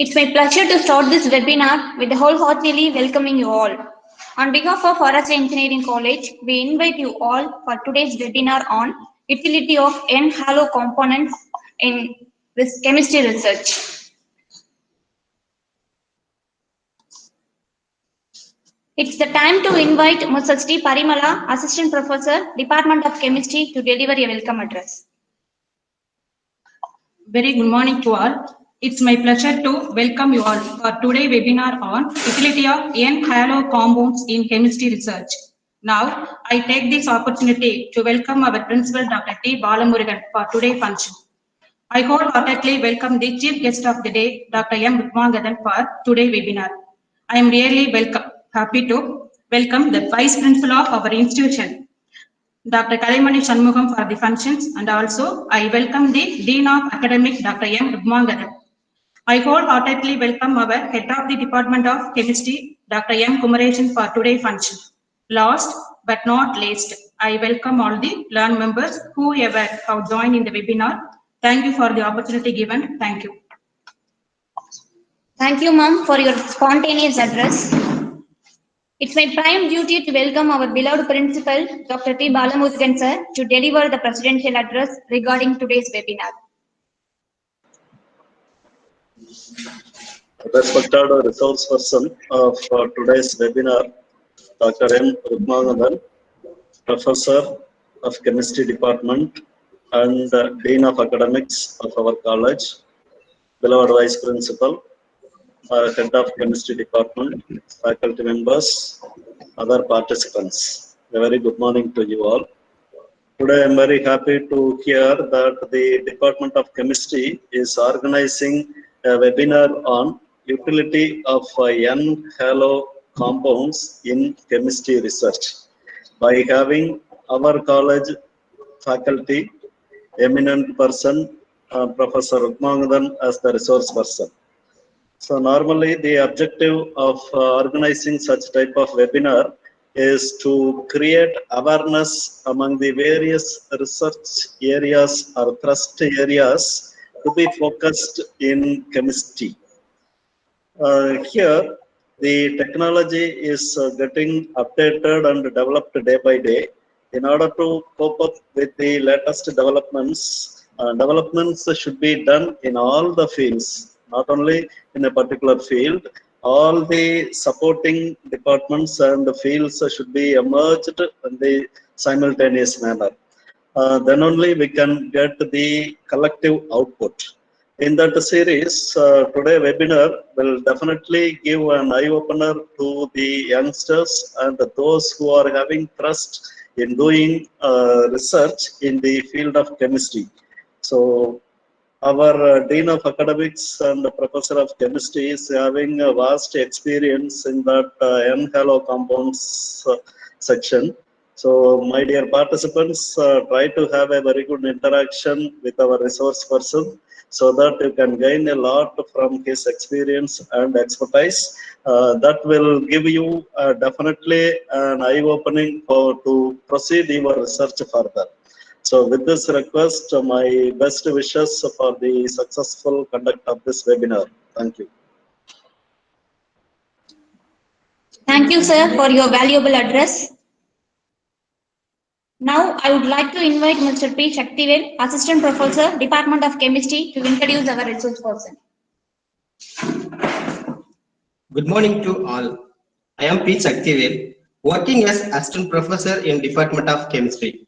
It's my pleasure to start this webinar with wholeheartedly welcoming you all. On behalf of Forest Engineering College, we invite you all for today's webinar on utility of N-halo components in this chemistry research. It's the time to invite Mr. Sri Parimala, Assistant Professor, Department of Chemistry, to deliver a welcome address. Very good morning to all. It's my pleasure to welcome you all for today's webinar on utility of N-halo compounds in chemistry research. Now, I take this opportunity to welcome our principal, Dr. T. Balamurugan, for today's function. I wholeheartedly welcome the chief guest of the day, Dr. M. Rukmagadan, for today's webinar. I am really happy to welcome the vice principal of our institution, Dr. Kalaimani Shanmugam, for the functions, and also I welcome the Dean of Academics, Dr. M. Rukmagadan. I wholeheartedly welcome our Head of the Department of Chemistry, Dr. M. Kumaresan, for today's function. Last but not least, I welcome all the learned members whoever have joined in the webinar. Thank you for the opportunity given. Thank you. Thank you, ma'am, for your spontaneous address. It's my prime duty to welcome our beloved principal, Dr. T. Balamurugan, sir, to deliver the presidential address regarding today's webinar. Respected resource person of today's webinar, Dr. M. Rukmagadan, Professor of Chemistry Department and Dean of Academics of our college, beloved Vice Principal, Head of Chemistry Department, faculty members, other participants. A very good morning to you all. Today I am very happy to hear that the Department of Chemistry is organizing a webinar on utility of N-halo compounds in chemistry research by having our college faculty, eminent person, Professor Rukmagadan, as the resource person. So normally the objective of organizing such type of webinar is to create awareness among the various research areas or thrust areas to be focused in chemistry. Here, the technology is getting updated and developed day by day. In order to cope up with the latest developments, developments should be done in all the fields, not only in a particular field. All the supporting departments and the fields should be emerged in the simultaneous manner. Then only we can get the collective output. In that series, today webinar will definitely give an eye-opener to the youngsters and those who are having trust in doing research in the field of chemistry. So our Dean of Academics and Professor of Chemistry is having a vast experience in that N-halo compounds section. So my dear participants, try to have a very good interaction with our resource person so that you can gain a lot from his experience and expertise. That will give you definitely an eye-opening to proceed your research further. So with this request, my best wishes for the successful conduct of this webinar. Thank you. Thank you, sir, for your valuable address. Now, I would like to invite Mr. P. Shaktivel, Assistant Professor, Department of Chemistry, to introduce our resource person. Good morning to all. I am P. Shaktivel, working as Assistant Professor in Department of Chemistry.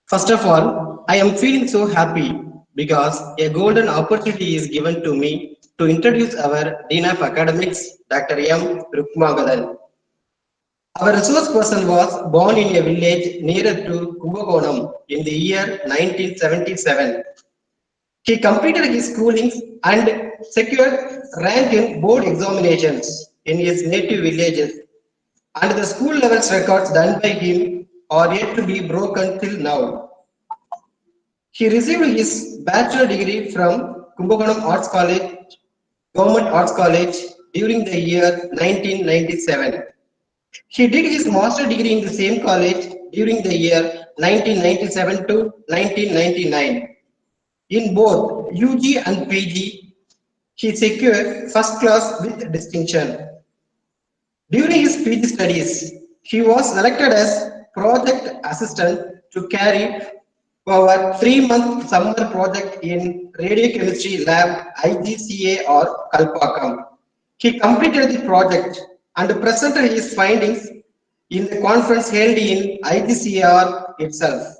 First of all, I am feeling so happy because a golden opportunity is given to me to introduce our Dean of Academics, Dr. M. Rukmagadan. Our resource person was born in a village nearer to Kumbakonam in the year 1977. He completed his schooling and secured rank in board examinations in his native villages, and the school levels records done by him are yet to be broken till now. He received his bachelor degree from Kumbakonam Arts College, Government Arts College during the year 1997. He did his master degree in the same college during the year 1997 to 1999. In both UG and PG, He secured first class with distinction. During his PG studies, he was selected as project assistant to carry over 3-month summer project in radiochemistry lab IGCA or Kalpakam. He completed the project and presented his findings in the conference held in IGCAR itself.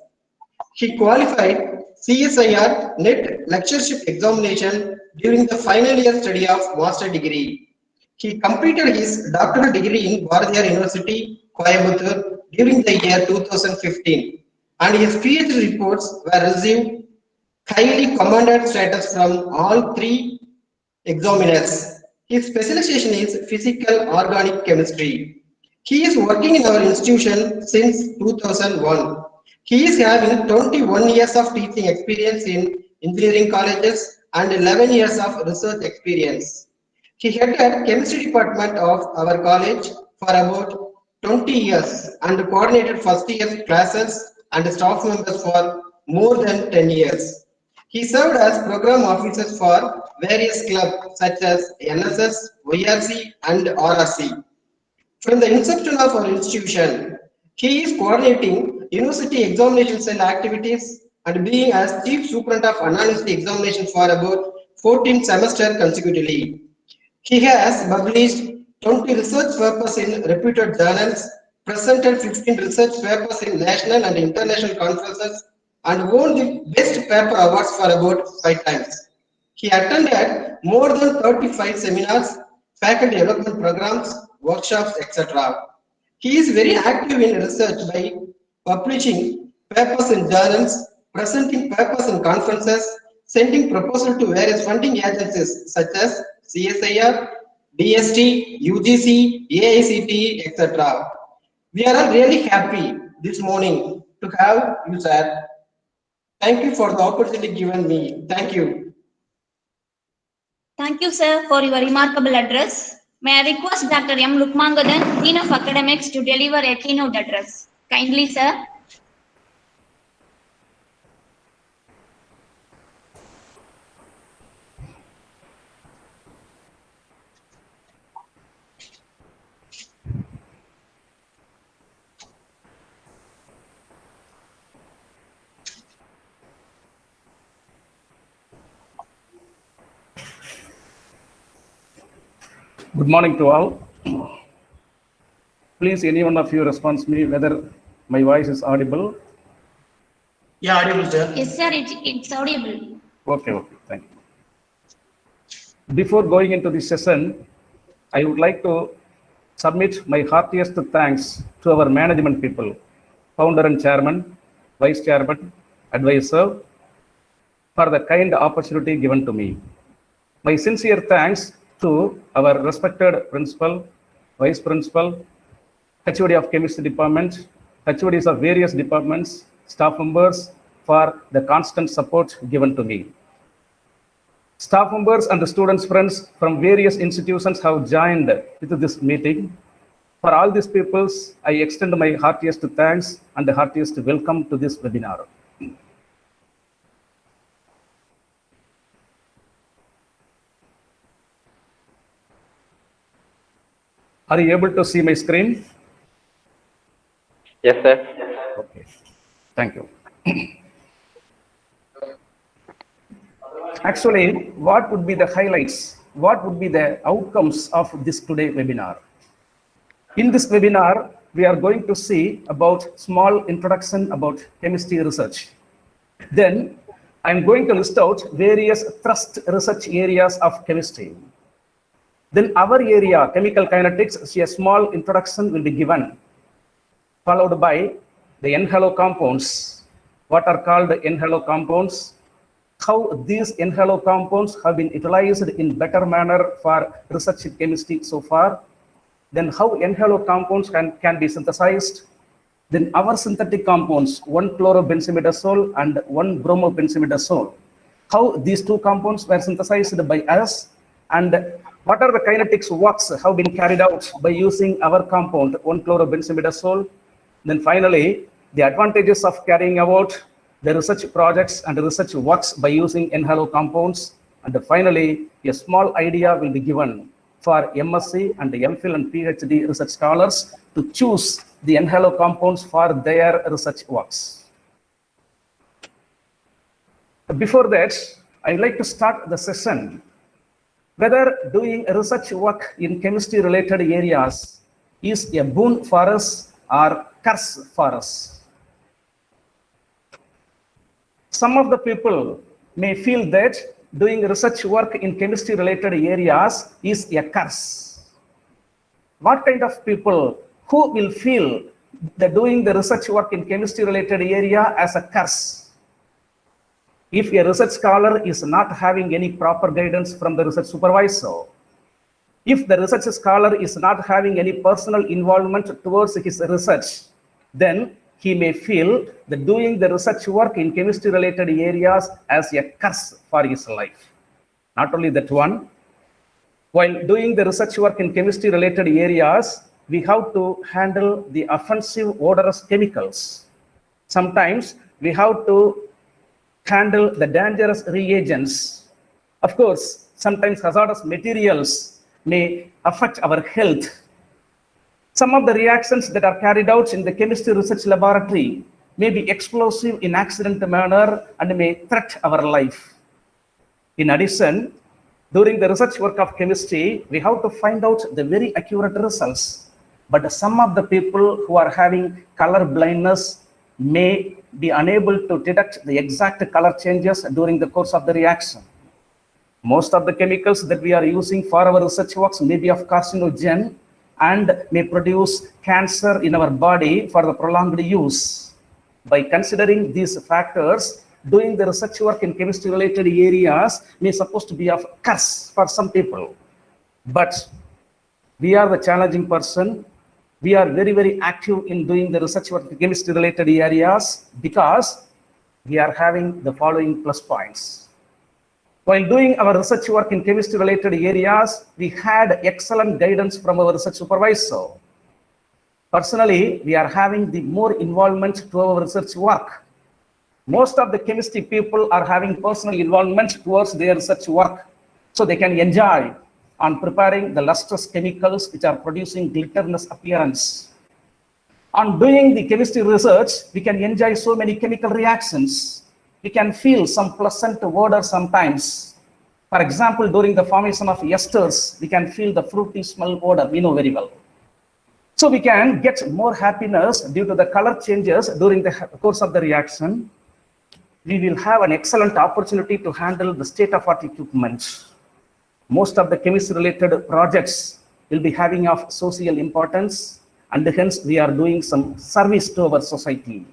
He qualified CSIR NET lectureship examination during the final year study of master degree. He completed his doctoral degree in Bharatiyar University, Coimbatore during the year 2015, and his PhD reports were received highly commended status from all three examiners. His specialization is physical organic chemistry. He is working in our institution since 2001. He is having 21 years of teaching experience in engineering colleges and 11 years of research experience. He headed chemistry department of our college for about 20 years and coordinated first year classes and staff members for more than 10 years. He served as program officers for various clubs such as NSS, YRC, and RRC. From the inception of our institution, he is coordinating university examination cell activities and being as chief superintendent of analysis examination for about 14 semesters consecutively. He has published 20 research papers in reputed journals, presented 15 research papers in national and international conferences, and won the Best Paper Awards for about 5 times. He attended more than 35 seminars, faculty development programs, workshops, etc. He is very active in research by publishing papers in journals, presenting papers in conferences, sending proposals to various funding agencies such as CSIR, DST, UGC, AICTE, etc. We are all really happy this morning to have you, sir. Thank you for the opportunity given me. Thank you. Thank you, sir, for your remarkable address. May I request Dr. M. Lukmangadan, Dean of Academics, to deliver a keynote address. Kindly, sir. Good morning to all. Please, any one of you respond me whether my voice is audible. Yeah, audible, sir. Yes, sir, it's audible. Okay, thank you. Before going into this session, I would like to submit my heartiest thanks to our management people, founder and chairman, vice chairman, advisor, for the kind opportunity given to me. My sincere thanks to our respected principal, vice principal, HOD of chemistry department, HODs of various departments, staff members for the constant support given to me. Staff members and the students' friends from various institutions have joined with this meeting. For all these peoples, I extend my heartiest thanks and the heartiest welcome to this webinar. Are you able to see my screen? Yes, sir. Okay, thank you. Actually, what would be the highlights? What would be the outcomes of this today webinar? In this webinar, we are going to see about small introduction about chemistry research. Then I'm going to list out various thrust research areas of chemistry. Then our area, chemical kinetics, a small introduction will be given, followed by the N-halo compounds. What are called N-halo compounds? How these N-halo compounds have been utilized in better manner for research in chemistry so far. Then how N-halo compounds can be synthesized. Then our synthetic compounds, 1-chlorobenzimidazole and 1-bromobenzimidazole. How these two compounds were synthesized by us, and what are the kinetics works have been carried out by using our compound 1-chlorobenzimidazole. Then finally, the advantages of carrying out the research projects and research works by using N-halo compounds, And finally, a small idea will be given for MSc and the MPhil and PhD research scholars to choose the N-halo compounds for their research works. Before that, I'd like to start the session whether doing research work in chemistry related areas is a boon for us or curse for us. Some of the people may feel that doing research work in chemistry related areas is a curse. What kind of people who will feel that doing the research work in chemistry related area as a curse? If a research scholar is not having any proper guidance from the research supervisor, if the research scholar is not having any personal involvement towards his research, then he may feel that doing the research work in chemistry related areas as a curse for his life. Not only that one, while doing the research work in chemistry related areas, we have to handle the offensive odorous chemicals. Sometimes we have to handle the dangerous reagents. Of course, sometimes hazardous materials may affect our health. Some of the reactions that are carried out in the chemistry research laboratory may be explosive in accidental manner and may threaten our life. In addition, during the research work of chemistry, we have to find out the very accurate results. But some of the people who are having color blindness may be unable to detect the exact color changes during the course of the reaction. Most of the chemicals that we are using for our research works may be of carcinogen and may produce cancer in our body for the prolonged use. By considering these factors, doing the research work in chemistry related areas may supposed to be of curse for some people. But we are the challenging person. We are very, very active in doing the research work in chemistry related areas because we are having the following plus points. While doing our research work in chemistry related areas, we had excellent guidance from our research supervisor. Personally, we are having the more involvement to our research work. Most of the chemistry people are having personal involvement towards their research work, so they can enjoy on preparing the lustrous chemicals which are producing glitterness appearance. On doing the chemistry research, we can enjoy so many chemical reactions. We can feel some pleasant odor sometimes. For example, during the formation of esters, we can feel the fruity smell odor, we know very well. So we can get more happiness due to the color changes during the course of the reaction. We will have an excellent opportunity to handle the state-of-art equipment. Most of the chemistry related projects will be having of social importance, and hence we are doing some service to our society.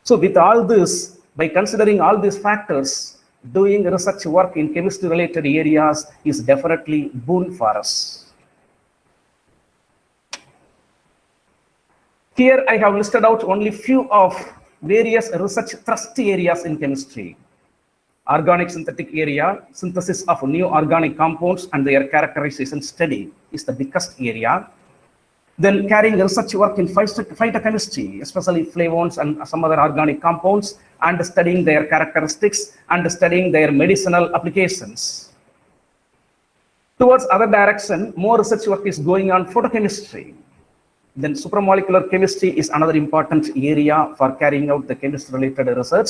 So with all this, by considering all these factors, doing research work in chemistry related areas is definitely boon for us. Here I have listed out only few of various research thrust areas in chemistry. Organic synthetic area, synthesis of new organic compounds and their characterization study is the biggest area. Then carrying research work in phytochemistry, especially flavones and some other organic compounds, and studying their characteristics and studying their medicinal applications. Towards other direction, more research work is going on photochemistry. Then supramolecular chemistry is another important area for carrying out the chemistry related research.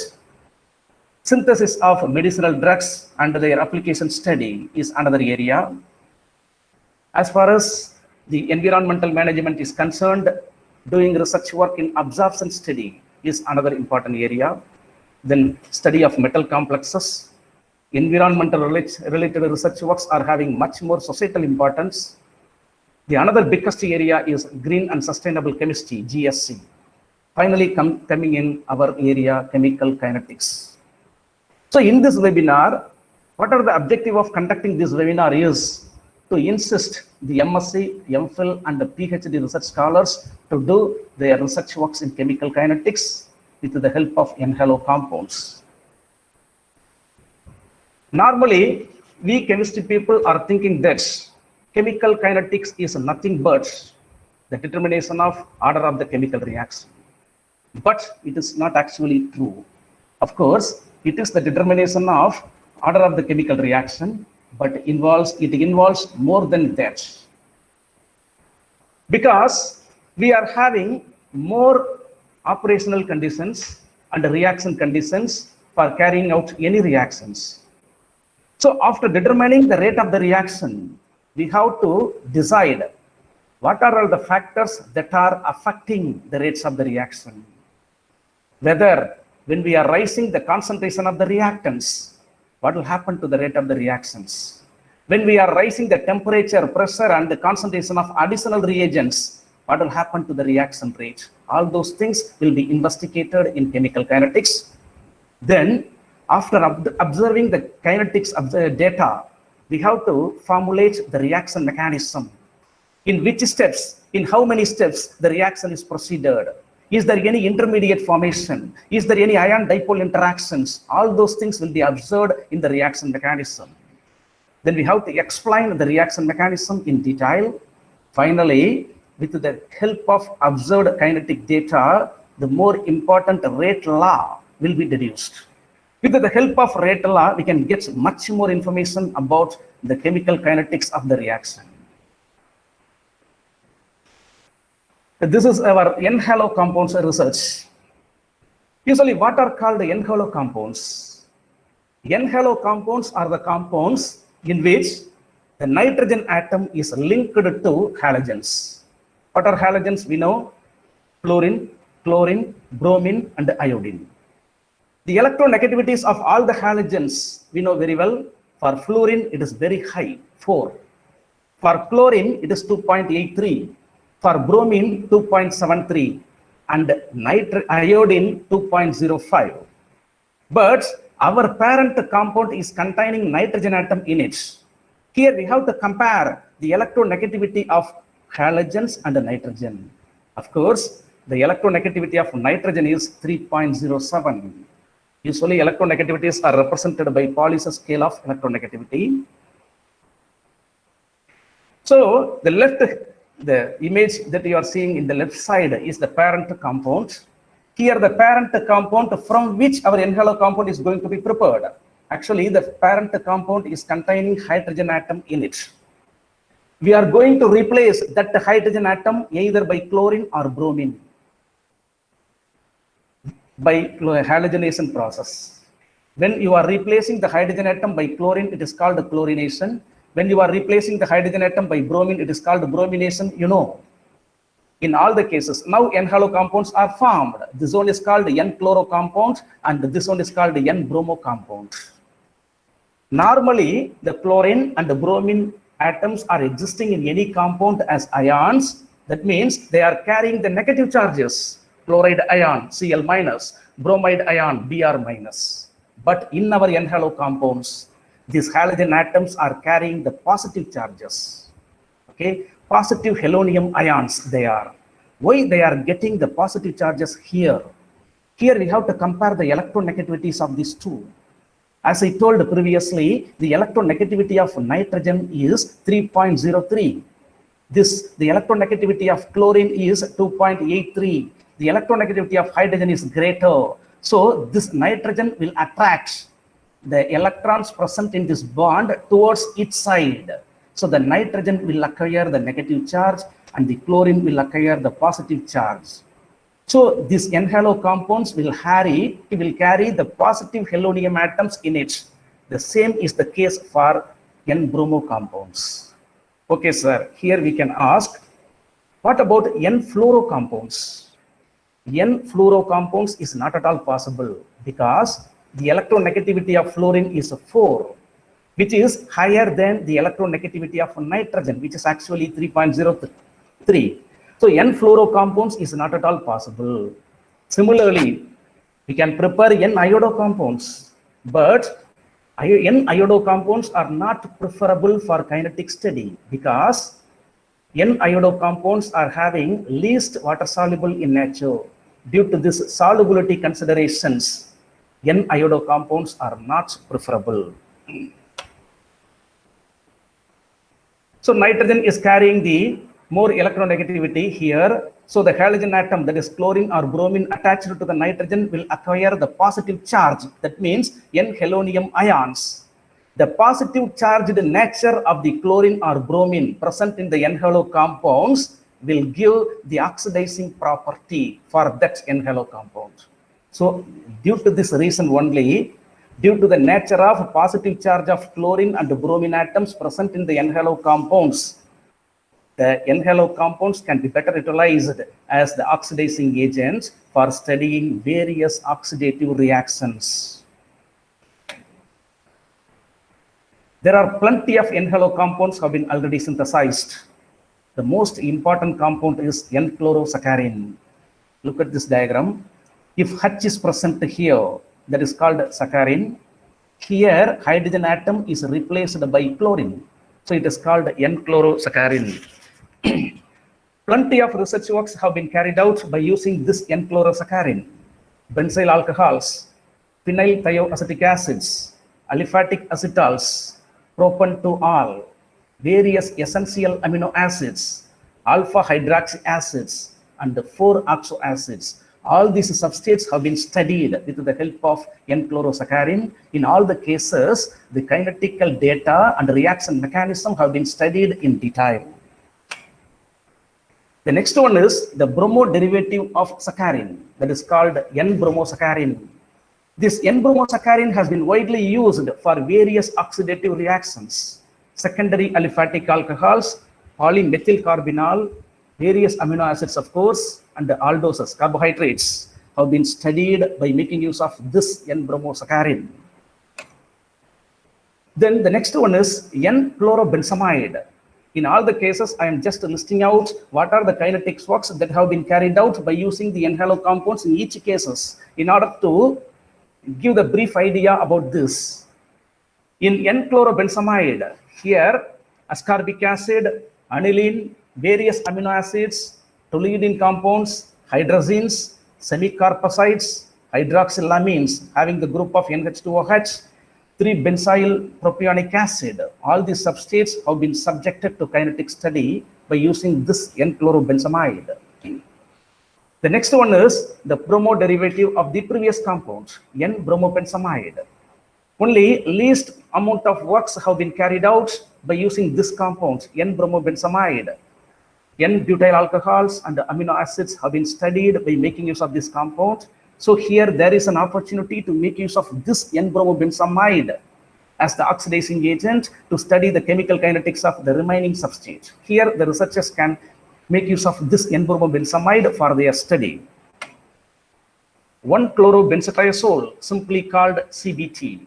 Synthesis of medicinal drugs and their application study is another area. As far as the environmental management is concerned, doing research work in absorption study is another important area. Then study of metal complexes. Environmental related research works are having much more societal importance. The another biggest area is green and sustainable chemistry, GSC. Finally, coming in our area, chemical kinetics. So in this webinar, what are the objective of conducting this webinar is to insist the MSc, MPhil and the PhD research scholars to do their research works in chemical kinetics with the help of N-halo compounds. Normally, we chemistry people are thinking that chemical kinetics is nothing but the determination of order of the chemical reaction. But it is not actually true. Of course, it is the determination of order of the chemical reaction, but it involves more than that. Because we are having more operational conditions and reaction conditions for carrying out any reactions. So after determining the rate of the reaction, we have to decide what are all the factors that are affecting the rates of the reaction. Whether when we are raising the concentration of the reactants, what will happen to the rate of the reactions? When we are raising the temperature, pressure, and the concentration of additional reagents, what will happen to the reaction rate? All those things will be investigated in chemical kinetics. Then, after observing the kinetics of the data, we have to formulate the reaction mechanism. In which steps, in how many steps the reaction is proceeded? Is there any intermediate formation? Is there any ion dipole interactions? All those things will be observed in the reaction mechanism. Then we have to explain the reaction mechanism in detail. Finally, with the help of observed kinetic data, the more important rate law will be deduced. With the help of rate law, we can get much more information about the chemical kinetics of the reaction. This is our N-halo compounds research. Usually, what are called N-halo compounds? N-halo compounds are the compounds in which the nitrogen atom is linked to halogens. What are halogens? We know fluorine, chlorine, bromine, and iodine. The electronegativities of all the halogens we know very well. For fluorine, it is very high, 4. For chlorine, it is 2.83. For bromine, 2.73. And iodine, 2.05. But our parent compound is containing nitrogen atom in it. Here we have to compare the electronegativity of halogens and nitrogen. Of course, the electronegativity of nitrogen is 3.07. Usually, electronegativities are represented by Pauli's scale of electronegativity. So, the image that you are seeing in the left side is the parent compound. Here, the parent compound from which our N-halo compound is going to be prepared. Actually, the parent compound is containing hydrogen atom in it. We are going to replace that hydrogen atom either by chlorine or bromine by halogenation process. When you are replacing the hydrogen atom by chlorine, it is called chlorination. When you are replacing the hydrogen atom by bromine, it is called bromination, you know. In all the cases, now N-halo compounds are formed. This one is called N-chloro compound and this one is called N-bromo compound. Normally, the chlorine and the bromine atoms are existing in any compound as ions. That means they are carrying the negative charges. Chloride ion, Cl minus, bromide ion, Br minus. But in our N-halo compounds, these halogen atoms are carrying the positive charges. Okay, positive halonium ions they are. Why they are getting the positive charges here? Here we have to compare the electronegativities of these two. As I told previously, the electronegativity of nitrogen is 3.03. The electronegativity of chlorine is 2.83. The electronegativity of hydrogen is greater. So this nitrogen will attract the electrons present in this bond towards its side. So the nitrogen will acquire the negative charge and the chlorine will acquire the positive charge. So these N-halo compounds will carry the positive halonium atoms in it. The same is the case for N-bromo compounds. Okay, sir, here we can ask, what about N-fluoro compounds? N-fluoro compounds is not at all possible because the electronegativity of fluorine is 4, which is higher than the electronegativity of nitrogen, which is actually 3.03. So N-fluoro compounds is not at all possible. Similarly, we can prepare N-iodo compounds, but N-iodo compounds are not preferable for kinetic study because N-iodo compounds are having least water soluble in nature. Due to this solubility considerations, N-iodo compounds are not preferable. So nitrogen is carrying the more electronegativity here. So the halogen atom, that is chlorine or bromine attached to the nitrogen, will acquire the positive charge. That means N-halonium ions. The positive charged nature of the chlorine or bromine present in the N-halo compounds will give the oxidizing property for that N-halo compound. So due to this reason only, due to the nature of positive charge of chlorine and bromine atoms present in the N-halo compounds, the N-halo compounds can be better utilized as the oxidizing agents for studying various oxidative reactions. There are plenty of N-halo compounds have been already synthesized. The most important compound is N-chlorosaccharin. Look at this diagram. If H is present here, that is called saccharin. Here, hydrogen atom is replaced by chlorine. So it is called N-chlorosaccharin. Plenty of research works have been carried out by using this N-chlorosaccharin. Benzyl alcohols, phenyl thioacetic acids, aliphatic acetals, propan-2-al, various essential amino acids, alpha hydroxy acids, and the 4-oxo acids. All these substrates have been studied with the help of N-chlorosaccharin. In all the cases, the kinetical data and reaction mechanism have been studied in detail. The next one is the bromo derivative of saccharin, that is called N-bromosaccharin. This N-bromosaccharin has been widely used for various oxidative reactions. Secondary aliphatic alcohols, polymethylcarbinol, various amino acids, of course, and the aldoses, carbohydrates, have been studied by making use of this N-bromosaccharin. Then the next one is N-chlorobenzamide. In all the cases, I am just listing out what are the kinetics works that have been carried out by using the N-halo compounds in each cases in order to give the brief idea about this. In N-chlorobenzamide, here ascorbic acid, aniline, various amino acids, toluidine compounds, hydrazines, semicarposides, hydroxylamines having the group of NH2OH, 3-benzyl propionic acid. All these substrates have been subjected to kinetic study by using this N-chlorobenzamide. The next one is the bromo derivative of the previous compound, N-bromobenzamide. Only least amount of works have been carried out by using this compound, N-bromobenzamide. N-butyl alcohols and amino acids have been studied by making use of this compound. So here there is an opportunity to make use of this N-bromobenzamide as the oxidizing agent to study the chemical kinetics of the remaining substrate. Here the researchers can make use of this N-bromobenzamide for their study. 1-chlorobenzotriazole, simply called CBT.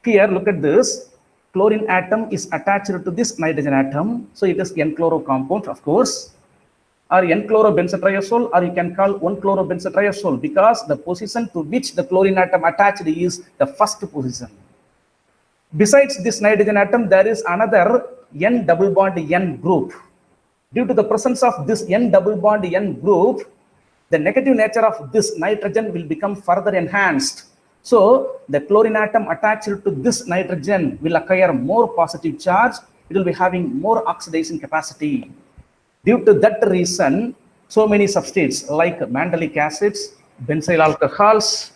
Here look at this. Chlorine atom is attached to this nitrogen atom. So it is N-chloro compound, of course. Or N-chlorobenzotriazole, or you can call 1-chlorobenzotriazole, because the position to which the chlorine atom attached is the first position. Besides this nitrogen atom, there is another N double bond N group. Due to the presence of this N double bond N group, the negative nature of this nitrogen will become further enhanced. So the chlorine atom attached to this nitrogen will acquire more positive charge. It will be having more oxidation capacity. Due to that reason, so many substrates like mandelic acids, benzyl alcohols,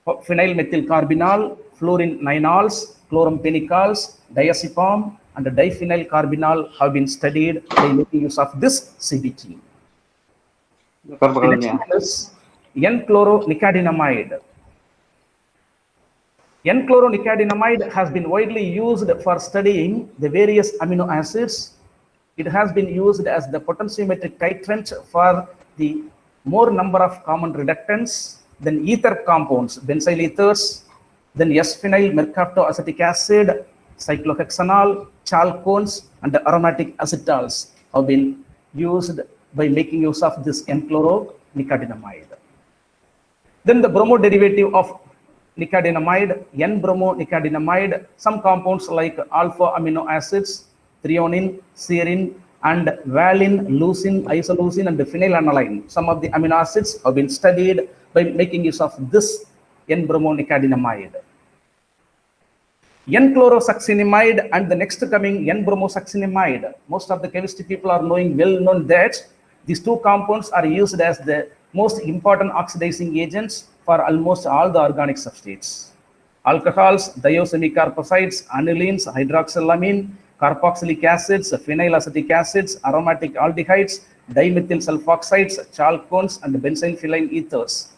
phenylmethylcarbinol, fluorine 9-ols, chloramphenicals, diazepam, and diphenylcarbinol have been studied by making use of this CBT. The next one is N-chloronicadinamide. N-chloronicadinamide has been widely used for studying the various amino acids. It has been used as the potentiometric titrant for the more number of common reductants, then ether compounds, benzyl ethers, then S-phenyl mercaptoacetic acid, cyclohexanol, chalcones, and the aromatic acetals have been used by making use of this N-chloronicadinamide. Then the bromo derivative of nicadinamide, N-bromonicadinamide, some compounds like alpha amino acids, threonine, serine, and valine, leucine, isoleucine, and phenylalanine. Some of the amino acids have been studied by making use of this N-bromonicadinamide. N-chlorosuccinimide and the next coming N-bromosuccinimide. Most of the chemistry people are well known that these two compounds are used as the most important oxidizing agents for almost all the organic substrates. Alcohols, thiosemicarposides, anilines, hydroxylamine, carboxylic acids, phenylacetic acids, aromatic aldehydes, dimethyl sulfoxides, chalcones, and benzylphenol ethers.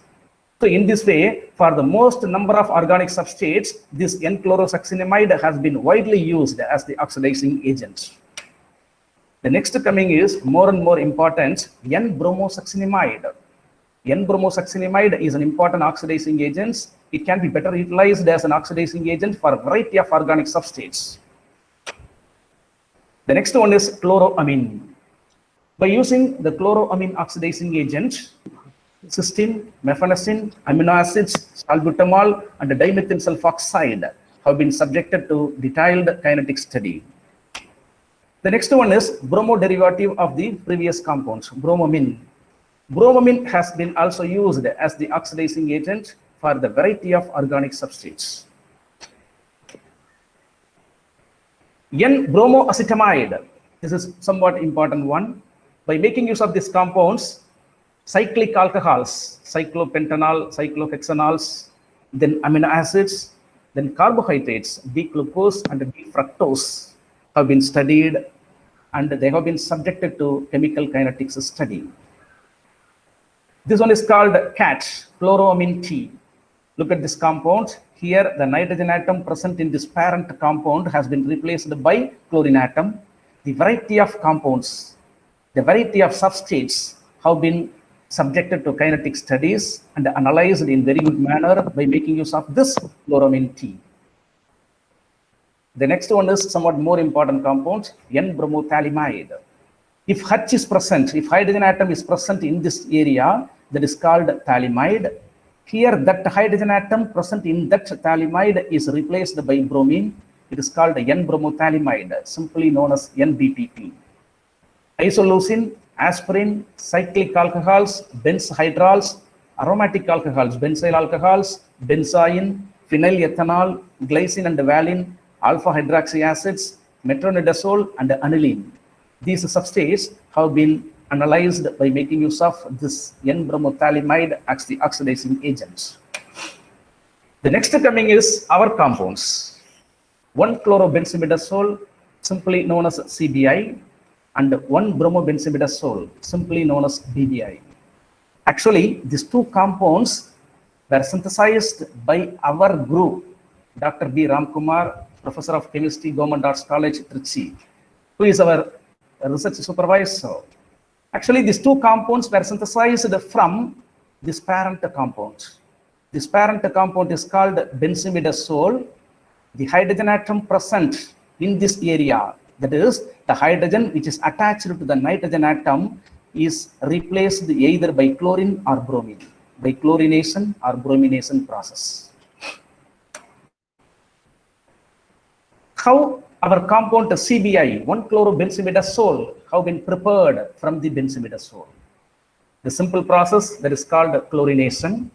So in this way, for the most number of organic substrates, this N-chlorosuccinimide has been widely used as the oxidizing agent. The next coming is more and more important, N-bromosuccinimide. N-bromosuccinimide is an important oxidizing agent. It can be better utilized as an oxidizing agent for a variety of organic substrates. The next one is chloroamine. By using the chloroamine oxidizing agent, cysteine, mefenacin, amino acids, salbutamol, and dimethyl sulfoxide have been subjected to detailed kinetic study. The next one is bromo derivative of the previous compounds, bromamine. Bromamine has been also used as the oxidizing agent for the variety of organic substrates. N-bromoacetamide. This is somewhat important one. By making use of these compounds, cyclic alcohols, cyclopentanol, cyclohexanols, then amino acids, then carbohydrates, D-glucose and D-fructose have been studied, and they have been subjected to chemical kinetics study. This one is called CAT, chloramine T. Look at this compound. Here, the nitrogen atom present in this parent compound has been replaced by chlorine atom. The variety of compounds, the variety of substrates have been subjected to kinetic studies and analyzed in very good manner by making use of this chloramine T. The next one is somewhat more important compound, N-bromothalamide. If H is present, if hydrogen atom is present in this area, that is called thalamide. Here, that hydrogen atom present in that thalamide is replaced by bromine. It is called N-bromothalamide, simply known as NBTP. Isoleucine, aspirin, cyclic alcohols, benzhydrols, aromatic alcohols, benzyl alcohols, benzoin, phenylethanol, glycine and valine, alpha hydroxy acids, metronidazole, and aniline. These substrates have been analyzed by making use of this N-bromothalamide as the oxidizing agent. The next coming is our compounds. 1-chlorobenzimidazole, simply known as CBI, and 1-bromobenzimidazole, simply known as BBI. Actually, these two compounds were synthesized by our group, Dr. B. Ramkumar, Professor of Chemistry, Government Arts College, Trichy, who is our research supervisor. Actually, these two compounds were synthesized from this parent compound. This parent compound is called benzimidazole. The hydrogen atom present in this area, that is, the hydrogen which is attached to the nitrogen atom, is replaced either by chlorine or bromine, by chlorination or bromination process. How our compound CBI, 1-chlorobenzimidazole, have been prepared from the benzimidazole? The simple process that is called chlorination.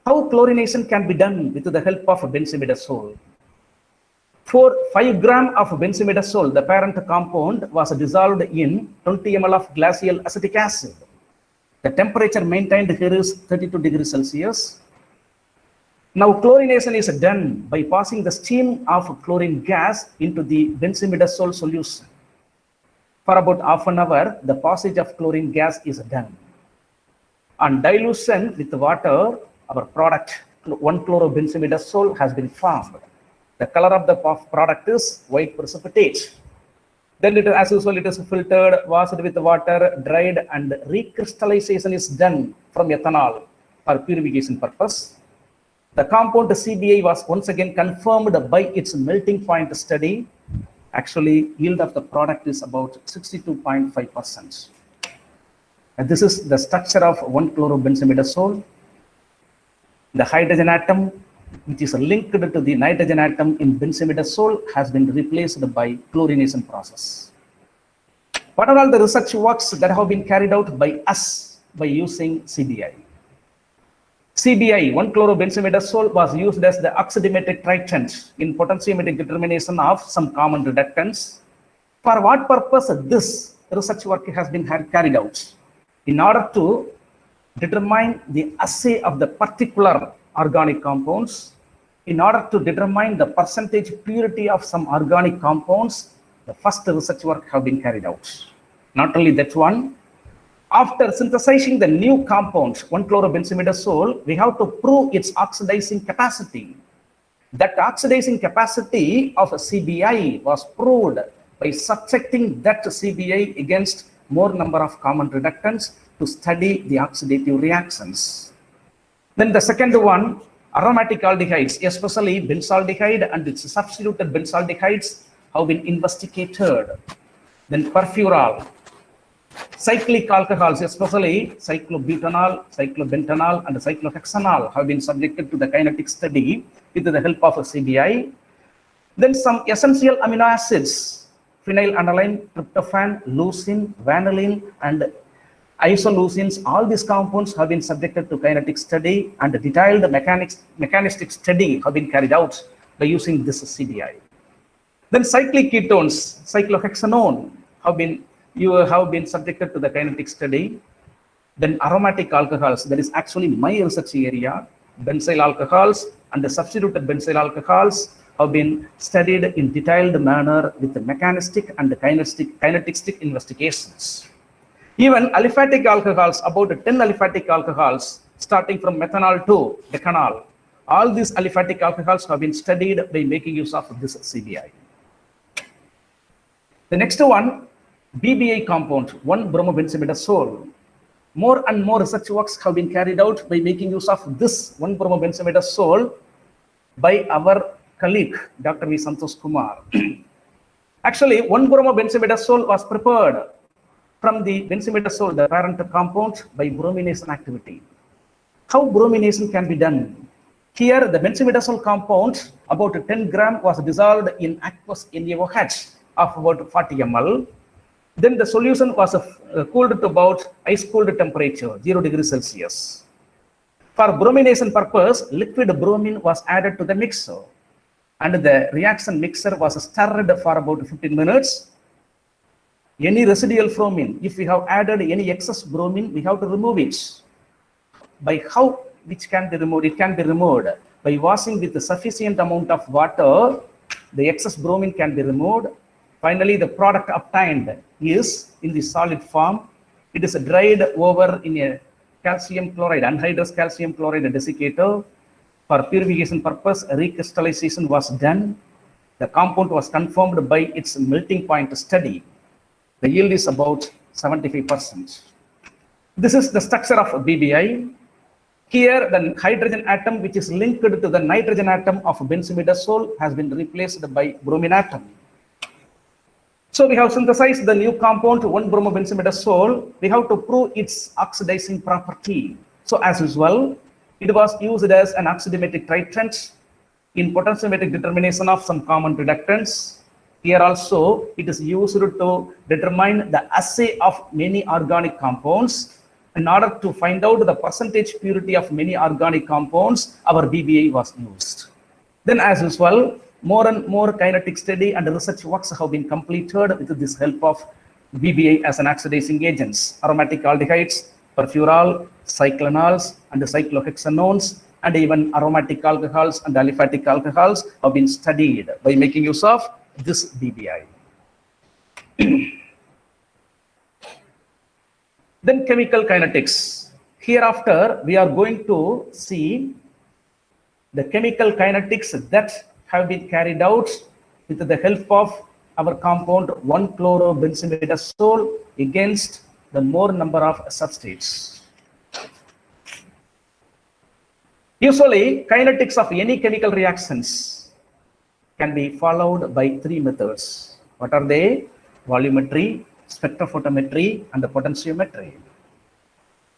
How chlorination can be done with the help of benzimidazole? For 5 gram of benzimidazole, the parent compound was dissolved in 20 ml of glacial acetic acid. The temperature maintained here is 32 degrees Celsius. Now, chlorination is done by passing the steam of chlorine gas into the benzimidazole solution. For about half an hour, the passage of chlorine gas is done. On dilution with water, our product, 1-chlorobenzimidazole, has been formed. The color of the product is white precipitate. Then, as usual, it is filtered, washed with water, dried, and recrystallization is done from ethanol for purification purpose. The compound CBI was once again confirmed by its melting point study. Actually, yield of the product is about 62.5%. And this is the structure of 1-chlorobenzimidazole. The hydrogen atom, which is linked to the nitrogen atom in benzimidazole, has been replaced by chlorination process. What are all the research works that have been carried out by us by using CBI? CBI, 1-chlorobenzimidazole, was used as the oxidimetric tritiant in potentiometric determination of some common reductants. For what purpose this research work has been carried out? In order to determine the assay of the particular organic compounds in order to determine the percentage purity of some organic compounds, the first research work have been carried out. Not only that one, after synthesizing the new compound, 1-chlorobenzimidazole, we have to prove its oxidizing capacity. That oxidizing capacity of a CBI was proved by subjecting that CBI against more number of common reductants to study the oxidative reactions. Then the second one, aromatic aldehydes, especially benzaldehyde and its substituted benzaldehydes have been investigated. Then perfurol, cyclic alcohols, especially cyclobutanol, cyclobentanol, and cyclohexanol have been subjected to the kinetic study with the help of a CBI. Then some essential amino acids, phenylalanine, tryptophan, leucine, vanillin, and isoleucines, all these compounds have been subjected to kinetic study, and detailed mechanistic study have been carried out by using this CBI. Then cyclic ketones, cyclohexanone, have been subjected to the kinetic study. Then aromatic alcohols, that is actually my research area, benzyl alcohols and the substituted benzyl alcohols have been studied in detailed manner with the mechanistic and the kinetic investigations. Even aliphatic alcohols, about 10 aliphatic alcohols, starting from methanol to decanol, all these aliphatic alcohols have been studied by making use of this CBI. The next one, BBI compound, 1-bromobenzimidazole. More and more research works have been carried out by making use of this 1-bromobenzimidazole by our colleague, Dr. V. Santosh Kumar. Actually, 1-bromobenzimidazole was prepared from the benzimidazole, the parent compound, by bromination activity. How bromination can be done? Here, the benzimidazole compound, about 10 gram, was dissolved in aqueous NaOH of about 40 ml. Then the solution was cooled to about ice-cooled temperature, 0 degrees Celsius. For bromination purpose, liquid bromine was added to the mixer, and the reaction mixer was stirred for about 15 minutes. Any residual bromine, if we have added any excess bromine, we have to remove it. By how which can be removed? It can be removed by washing with a sufficient amount of water. The excess bromine can be removed. Finally, the product obtained is in the solid form. It is dried over in a calcium chloride, anhydrous calcium chloride desiccator. For purification purpose, recrystallization was done. The compound was confirmed by its melting point study. The yield is about 75%. This is the structure of BBI. Here, the hydrogen atom, which is linked to the nitrogen atom of benzimidazole, has been replaced by bromine atom. So we have synthesized the new compound 1-bromobenzimidazole. We have to prove its oxidizing property. So as usual, it was used as an oxidametric titrant in potentiometric determination of some common reductants. Here also, it is used to determine the assay of many organic compounds. In order to find out the percentage purity of many organic compounds, our BBI was used. Then as usual, more and more kinetic study and research works have been completed with this help of BBI as an oxidizing agents. Aromatic aldehydes, perfurol, cyclanols, and cyclohexanones, and even aromatic alcohols and aliphatic alcohols have been studied by making use of this BBI. Then chemical kinetics. Hereafter, we are going to see the chemical kinetics that have been carried out with the help of our compound 1-chlorobenzimidazole against the more number of substrates. Usually, kinetics of any chemical reactions can be followed by 3 methods. What are they? Volumetry, spectrophotometry, and the potentiometry.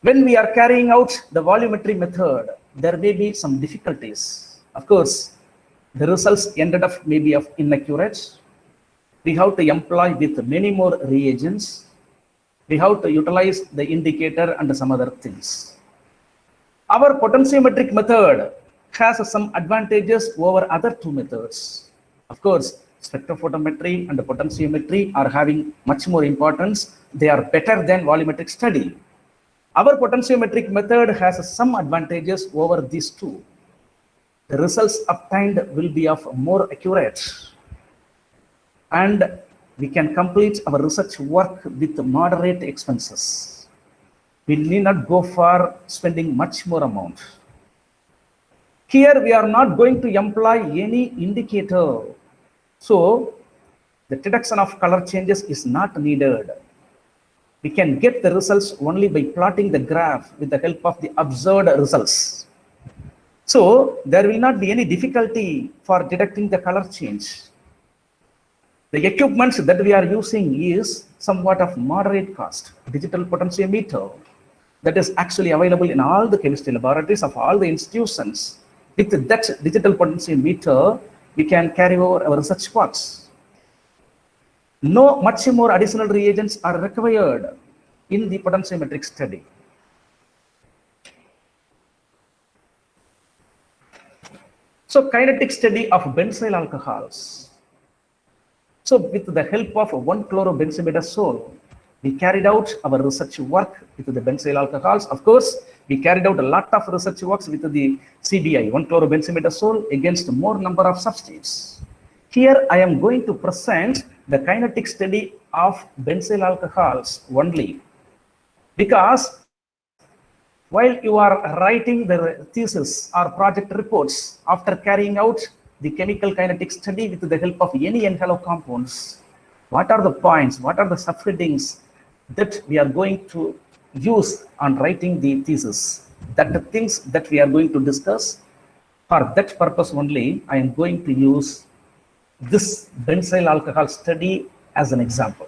When we are carrying out the volumetry method, there may be some difficulties. Of course, the results ended up maybe of inaccurate. We have to employ with many more reagents. We have to utilize the indicator and some other things. Our potentiometric method has some advantages over other 2 methods. Of course, spectrophotometry and the potentiometry are having much more importance. They are better than volumetric study. Our potentiometric method has some advantages over these 2. the results obtained will be of more accurate, and we can complete our research work with moderate expenses. We need not go for spending much more amount. Here we are not going to employ any indicator. So the detection of color changes is not needed. We can get the results only by plotting the graph with the help of the observed results. So there will not be any difficulty for detecting the color change. The equipment that we are using is somewhat of moderate cost. Digital potentiometer that is actually available in all the chemistry laboratories of all the institutions. With that digital potentiometer, we can carry over our research works. No much more additional reagents are required in the potentiometric study. So kinetic study of benzyl alcohols. So with the help of 1-chlorobenzimidazole, we carried out our research work with the benzyl alcohols. Of course, we carried out a lot of research works with the CBI, 1-chlorobenzimidazole, against more number of substitutes. Here I am going to present the kinetic study of benzyl alcohols only, because while you are writing the thesis or project reports after carrying out the chemical kinetic study with the help of any N-halo compounds, what are the points, what are the subheadings that we are going to use on writing the thesis? That the things that we are going to discuss. For that purpose only, I am going to use this benzyl alcohol study as an example.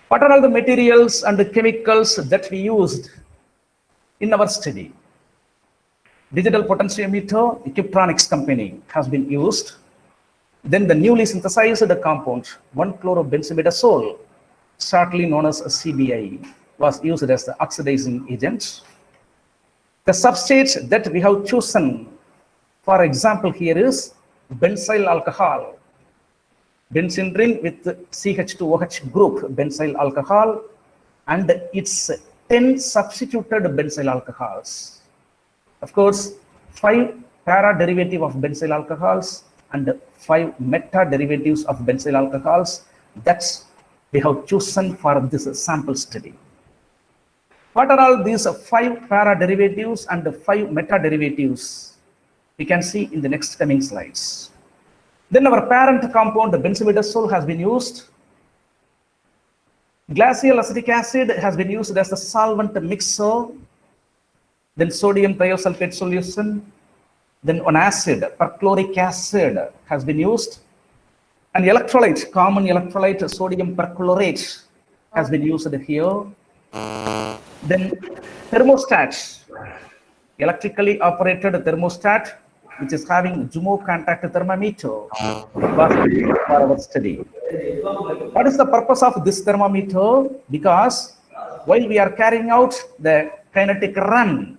What are all the materials and the chemicals that we used in our study? Digital potentiometer, Electronics company has been used. Then the newly synthesized compound, 1-chlorobenzimidazole, shortly known as CBI, was used as the oxidizing agent. The substrate that we have chosen, for example, here is benzyl alcohol. Benzene ring with CH2OH group, benzyl alcohol, and its 10 substituted benzyl alcohols. Of course, 5 para derivative of benzyl alcohols and 5 meta derivatives of benzyl alcohols. That's we have chosen for this sample study. What are all these 5 para derivatives and 5 meta derivatives? We can see in the next coming slides. Then our parent compound, the benzimidazole, has been used. Glacial acetic acid has been used as the solvent mixer. Then sodium thiosulfate solution. Then one acid, perchloric acid, has been used. And electrolyte, common electrolyte, sodium perchlorate, has been used here. Then thermostat, electrically operated thermostat, which is having Jumo contact thermometer, was used for our study. What is the purpose of this thermometer? Because while we are carrying out the kinetic run,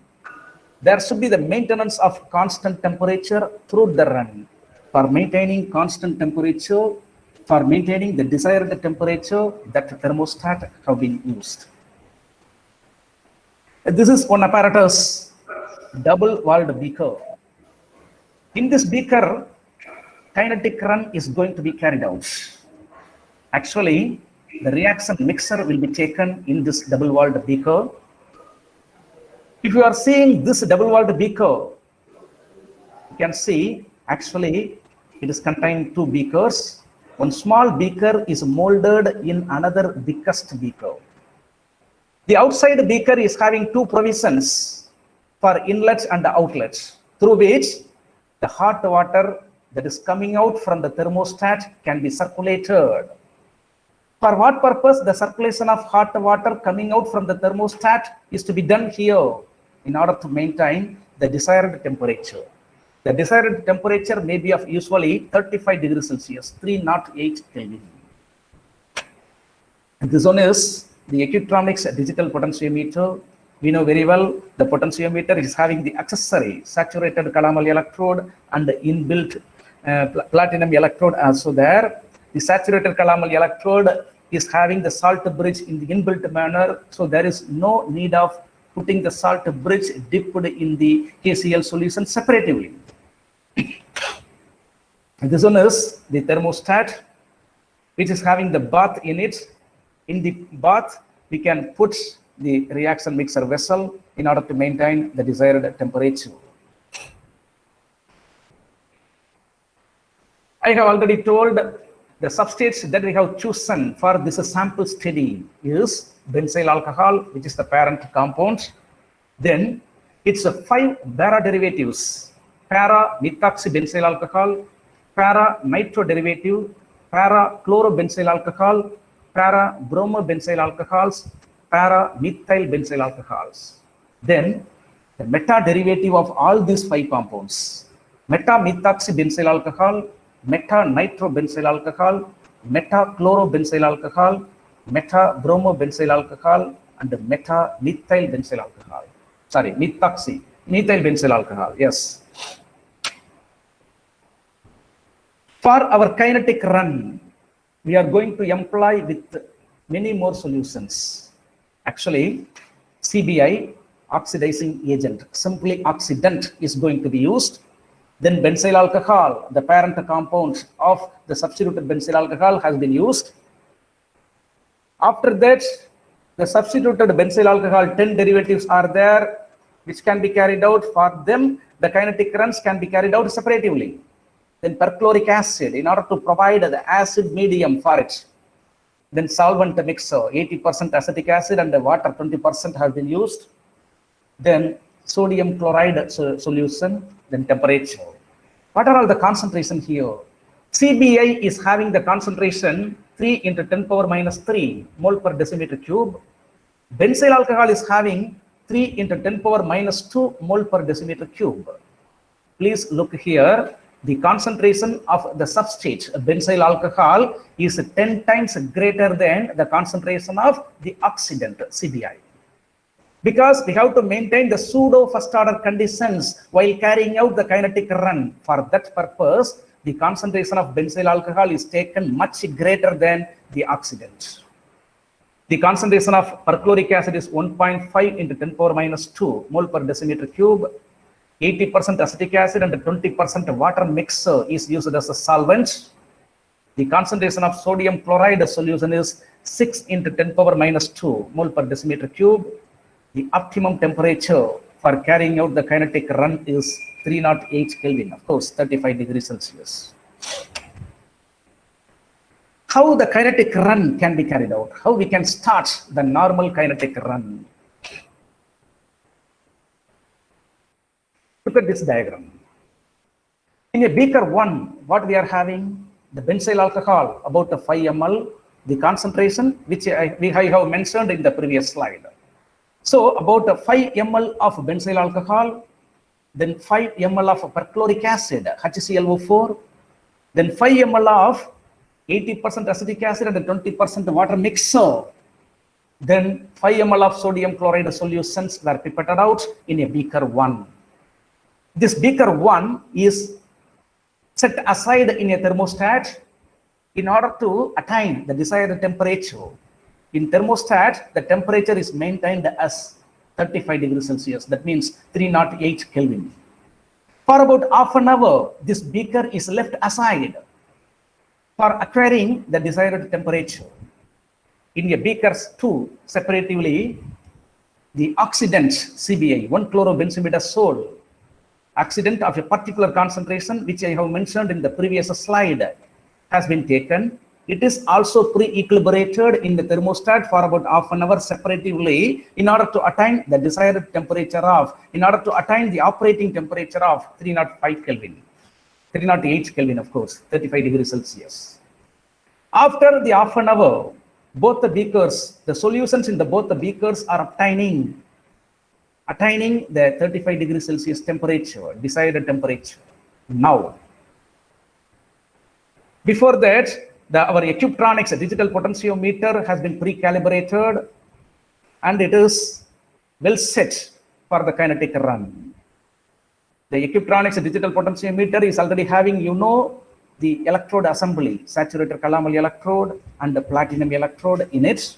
there should be the maintenance of constant temperature through the run. For maintaining constant temperature, for maintaining the desired temperature, that thermostat have been used. This is one apparatus, double-walled beaker. In this beaker, kinetic run is going to be carried out. Actually, the reaction mixer will be taken in this double-walled beaker. If you are seeing this double-walled beaker, you can see actually it is contained 2 beakers. One small beaker is molded in another biggest beaker. The outside beaker is having 2 provisions for inlet and outlet, through which the hot water that is coming out from the thermostat can be circulated. For what purpose the circulation of hot water coming out from the thermostat is to be done here? In order to maintain the desired temperature. The desired temperature may be of usually 35 degrees Celsius, 308 Kelvin. And this one is the Electronics digital potentiometer. We know very well the potentiometer is having the accessory saturated calomel electrode and the inbuilt platinum electrode also there. The saturated calomel electrode is having the salt bridge in the inbuilt manner, so there is no need of putting the salt bridge dipped in the KCl solution separatively. And this one is the thermostat, which is having the bath in it. In the bath, we can put the reaction mixer vessel in order to maintain the desired temperature. I have already told the substrates that we have chosen for this sample study is benzyl alcohol, which is the parent compound. Then it's a 5 para derivatives: para methoxybenzyl alcohol, para nitro derivative, para chlorobenzyl alcohol, para bromobenzyl alcohols, para methyl benzyl alcohols. Then the meta derivative of all these 5 compounds: meta methoxybenzyl alcohol, meta nitrobenzyl alcohol, meta chlorobenzyl alcohol, meta bromobenzyl alcohol, and meta methyl benzyl alcohol. Sorry, methyl benzyl alcohol. Yes. For our kinetic run, we are going to employ with many more solutions. Actually, CBI, oxidizing agent, simply oxidant, is going to be used. Then benzyl alcohol, the parent compound of the substituted benzyl alcohol, has been used. After that, the substituted benzyl alcohol 10 derivatives are there, which can be carried out. For them, the kinetic runs can be carried out separatively. Then perchloric acid, in order to provide the acid medium for it. Then solvent mixer, 80% acetic acid and the water 20% has been used. Then sodium chloride solution, then temperature. What are all the concentration here? CBI is having the concentration 3 into 10 power minus 3 mole per decimeter cube. Benzyl alcohol is having 3 into 10 power minus 2 mole per decimeter cube. Please look here. The concentration of the substrate, benzyl alcohol, is 10 times greater than the concentration of the oxidant, CBI. Because we have to maintain the pseudo first order conditions while carrying out the kinetic run. For that purpose, the concentration of benzyl alcohol is taken much greater than the oxidant. The concentration of perchloric acid is 1.5 into 10 power minus 2 mole per decimeter cube. 80% acetic acid and 20% water mixer is used as a solvent. The concentration of sodium chloride solution is 6 into 10 power minus 2 mole per decimeter cube. The optimum temperature for carrying out the kinetic run is 308 Kelvin, of course, 35 degrees Celsius. How the kinetic run can be carried out? How we can start the normal kinetic run? Look at this diagram. In a beaker 1, what we are having? The benzyl alcohol, about 5 ml, the concentration which I have mentioned in the previous slide. So about 5 ml of benzyl alcohol, then 5 ml of perchloric acid, HClO4, then 5 ml of 80% acetic acid and 20% water mixer. Then 5 ml of sodium chloride solutions were pipetted out in a beaker 1. This beaker 1 is set aside in a thermostat in order to attain the desired temperature. In thermostat, the temperature is maintained as 35 degrees Celsius. That means 308 Kelvin. For about half an hour, this beaker is left aside for acquiring the desired temperature. In a beakers 2, separatively, the oxidant CBI, 1-chlorobenzimidazole, oxidant of a particular concentration, which I have mentioned in the previous slide, has been taken. It is also pre-equilibrated in the thermostat for about half an hour separatively in order to attain the desired temperature of, in order to attain the operating temperature of 305 Kelvin, 308 Kelvin, of course, 35 degrees Celsius. After the half an hour, both the beakers, the solutions in both the beakers are attaining the 35 degrees Celsius temperature, desired temperature. Now, before that, our Ecutronics digital potentiometer has been pre-calibrated and it is well set for the kinetic run. The Ecutronics digital potentiometer is already having, the electrode assembly, saturated calomel electrode and the platinum electrode in it.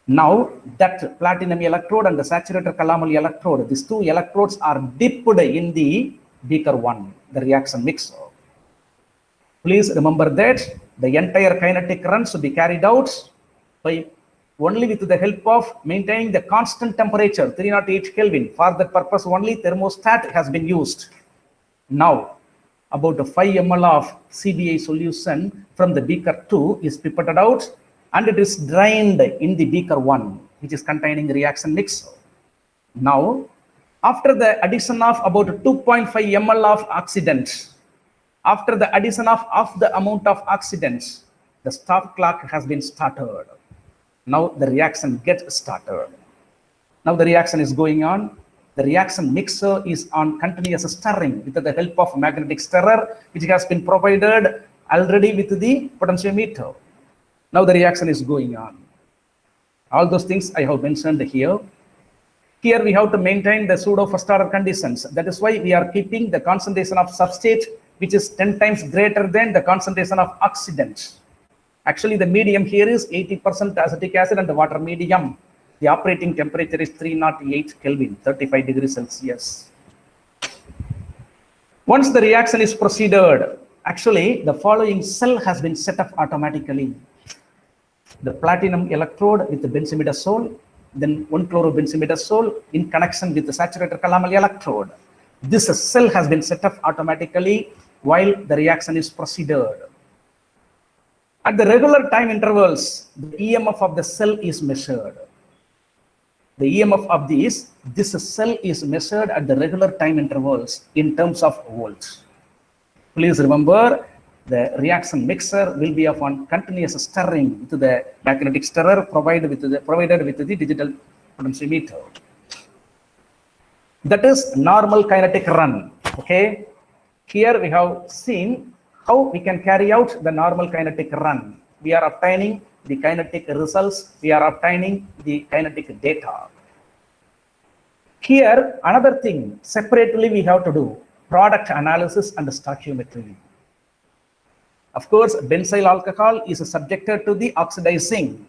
Now that platinum electrode and the saturated calomel electrode, these two electrodes are dipped in the beaker 1, the reaction mixer. Please remember that the entire kinetic run should be carried out by only with the help of maintaining the constant temperature 308 Kelvin. For that purpose only thermostat has been used. Now about 5 ml of CBA solution from the beaker 2 is pipetted out and it is drained in the beaker 1 which is containing reaction mixer. Now after the addition of about 2.5 ml of oxidant, after the addition of the amount of oxidants, the stop clock has been started. Now the reaction gets started. Now the reaction is going on. The reaction mixer is on continuous stirring with the help of magnetic stirrer, which has been provided already with the potentiometer. Now the reaction is going on. All those things I have mentioned here. Here we have to maintain the pseudo first order conditions. That is why we are keeping the concentration of substrate which is 10 times greater than the concentration of oxidant. Actually, the medium here is 80% acetic acid and the water medium. The operating temperature is 308 Kelvin, 35 degrees Celsius. Once the reaction is proceeded, actually the following cell has been set up automatically. The platinum electrode with the benzimidazole, then 1-chlorobenzimidazole in connection with the saturated calomel electrode. This cell has been set up automatically while the reaction is proceeded. At the regular time intervals, the EMF of the cell is measured. The EMF of this cell is measured at the regular time intervals in terms of volts. Please remember, the reaction mixer will be of on continuous stirring to the magnetic stirrer provided with the digital potentiometer. That is normal kinetic run. Okay. Here we have seen how we can carry out the normal kinetic run. We are obtaining the kinetic results. We are obtaining the kinetic data. Here, another thing, separately we have to do product analysis and stoichiometry. Of course, benzyl alcohol is subjected to the oxidizing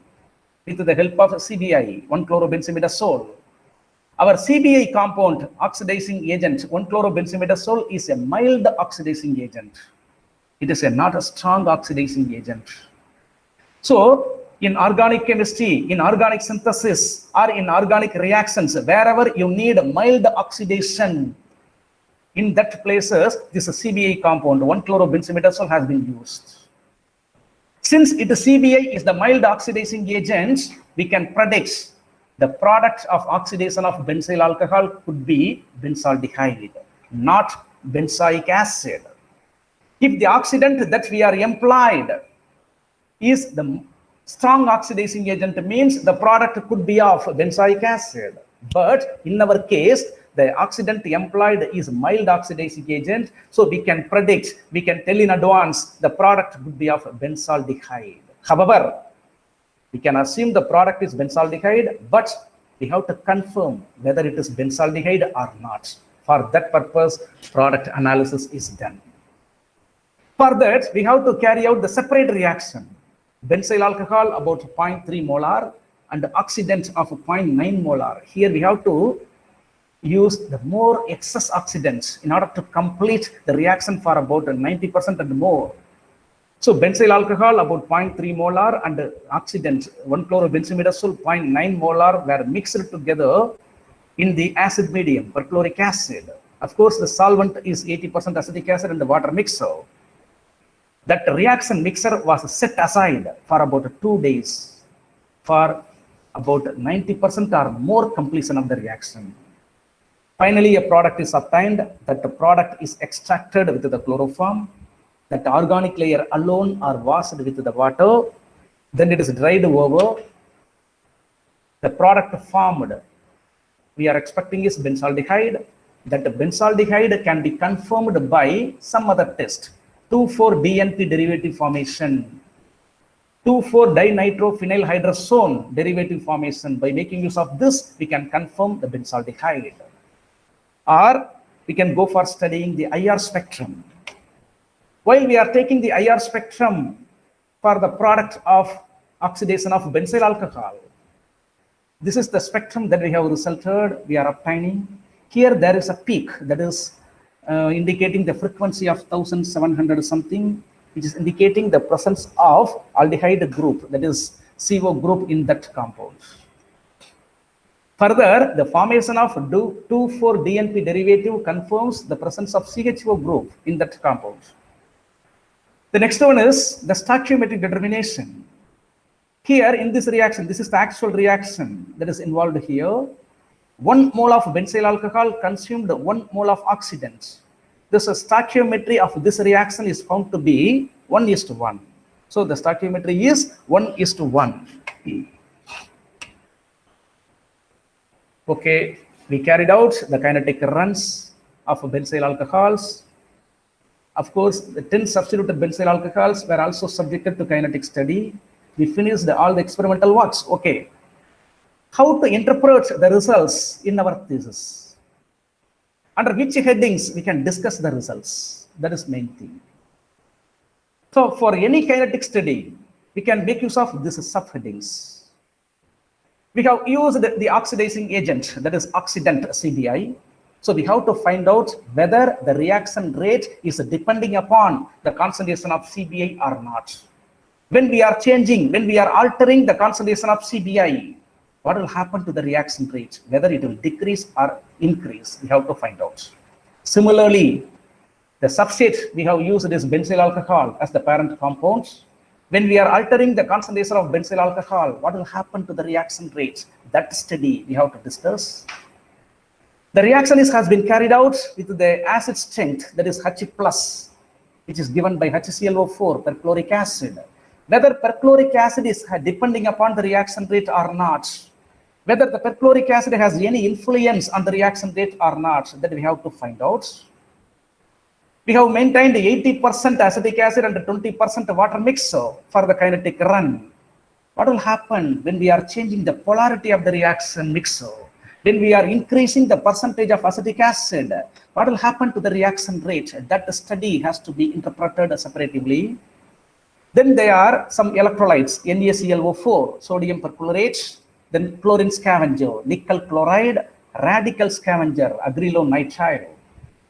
with the help of CBI, 1-chlorobenzimidazole. Our CBI compound oxidizing agent, 1-chlorobenzimidazole, is a mild oxidizing agent. It is not a strong oxidizing agent. So, in organic chemistry, in organic synthesis, or in organic reactions, wherever you need mild oxidation, in that places, this CBI compound, 1-chlorobenzimidazole, has been used. Since CBI is the mild oxidizing agent, we can predict the product of oxidation of benzyl alcohol could be benzaldehyde, not benzoic acid. If the oxidant that we are employed is the strong oxidizing agent, means the product could be of benzoic acid. But in our case, the oxidant employed is mild oxidizing agent, so we can predict, we can tell in advance the product could be of benzaldehyde. However, we can assume the product is benzaldehyde, but we have to confirm whether it is benzaldehyde or not. For that purpose, product analysis is done. For that, we have to carry out the separate reaction. Benzyl alcohol about 0.3 molar and oxidant of 0.9 molar. Here we have to use the more excess oxidants in order to complete the reaction for about 90% and more. So benzyl alcohol about 0.3 molar and oxidant 1-chlorobenzimidazole 0.9 molar were mixed together in the acid medium, perchloric acid. Of course, the solvent is 80% acetic acid and the water mixer. That reaction mixer was set aside for about 2 days for about 90% or more completion of the reaction. Finally, a product is obtained. That the product is extracted with the chloroform. That organic layer alone are washed with the water. Then it is dried over. The product formed, we are expecting is benzaldehyde. That the benzaldehyde can be confirmed by some other test. 2,4-DNP derivative formation, 2,4-dinitrophenylhydrazone derivative formation. By making use of this, we can confirm the benzaldehyde. Or we can go for studying the IR spectrum. While we are taking the IR spectrum for the product of oxidation of benzyl alcohol, this is the spectrum that we have resulted, we are obtaining. Here there is a peak that is indicating the frequency of 1700 something. which is indicating the presence of aldehyde group, that is CO group in that compound. Further, the formation of 2,4-DNP derivative confirms the presence of CHO group in that compound. The next one is the stoichiometric determination. Here in this reaction, this is the actual reaction that is involved here. 1 mole of benzyl alcohol consumed 1 mole of oxidant. This stoichiometry of this reaction is found to be 1:1. So the stoichiometry is 1:1. Okay, we carried out the kinetic runs of benzyl alcohols. Of course, the 10 substituted benzyl alcohols were also subjected to kinetic study. We finished all the experimental works. Okay, how to interpret the results in our thesis? Under which headings we can discuss the results? That is main thing. So for any kinetic study, we can make use of these subheadings. We have used the oxidizing agent, that is oxidant CBI. So we have to find out whether the reaction rate is depending upon the concentration of CBI or not. When we are changing, when we are altering the concentration of CBI, what will happen to the reaction rate? Whether it will decrease or increase, we have to find out. Similarly, the substrate we have used is benzyl alcohol as the parent compound. When we are altering the concentration of benzyl alcohol, what will happen to the reaction rate? That study we have to discuss. The reaction has been carried out with the acid strength, that is H+, which is given by HClO4, perchloric acid. Whether perchloric acid is depending upon the reaction rate or not, whether the perchloric acid has any influence on the reaction rate or not, that we have to find out. We have maintained 80% acetic acid and 20% water mix for the kinetic run. What will happen when we are changing the polarity of the reaction mix? When we are increasing the percentage of acetic acid, what will happen to the reaction rate? That study has to be interpreted separatively. Then there are some electrolytes, NaClO4, sodium perchlorate, then chlorine scavenger, nickel chloride, radical scavenger, acrylonitrile.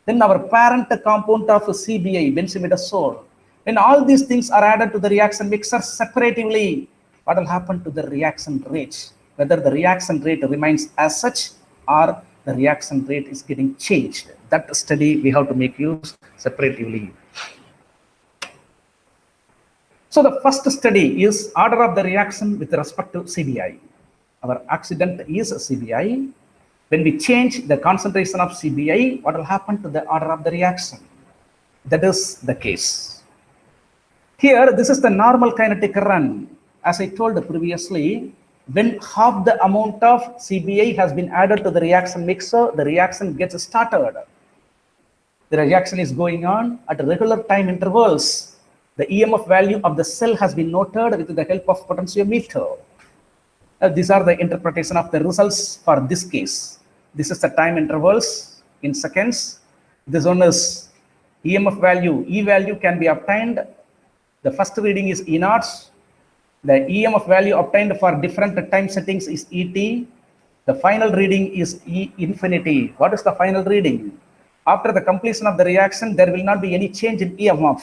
Then our parent compound of CBI, benzimidazole. When all these things are added to the reaction mixer separatively, what will happen to the reaction rate? Whether the reaction rate remains as such or the reaction rate is getting changed. That study we have to make use separatively. So the first study is order of the reaction with respect to CBI. Our oxidant is CBI. When we change the concentration of CBI, what will happen to the order of the reaction? That is the case. Here, this is the normal kinetic run. As I told previously, when half the amount of CBI has been added to the reaction mixer, the reaction gets started. The reaction is going on at regular time intervals. The EMF value of the cell has been noted with the help of potentiometer. These are the interpretation of the results for this case. This is the time intervals in seconds. This one is EMF value. E value can be obtained. The first reading is E0. The EMF value obtained for different time settings is ET. The final reading is E infinity. What is the final reading? After the completion of the reaction, there will not be any change in EMF.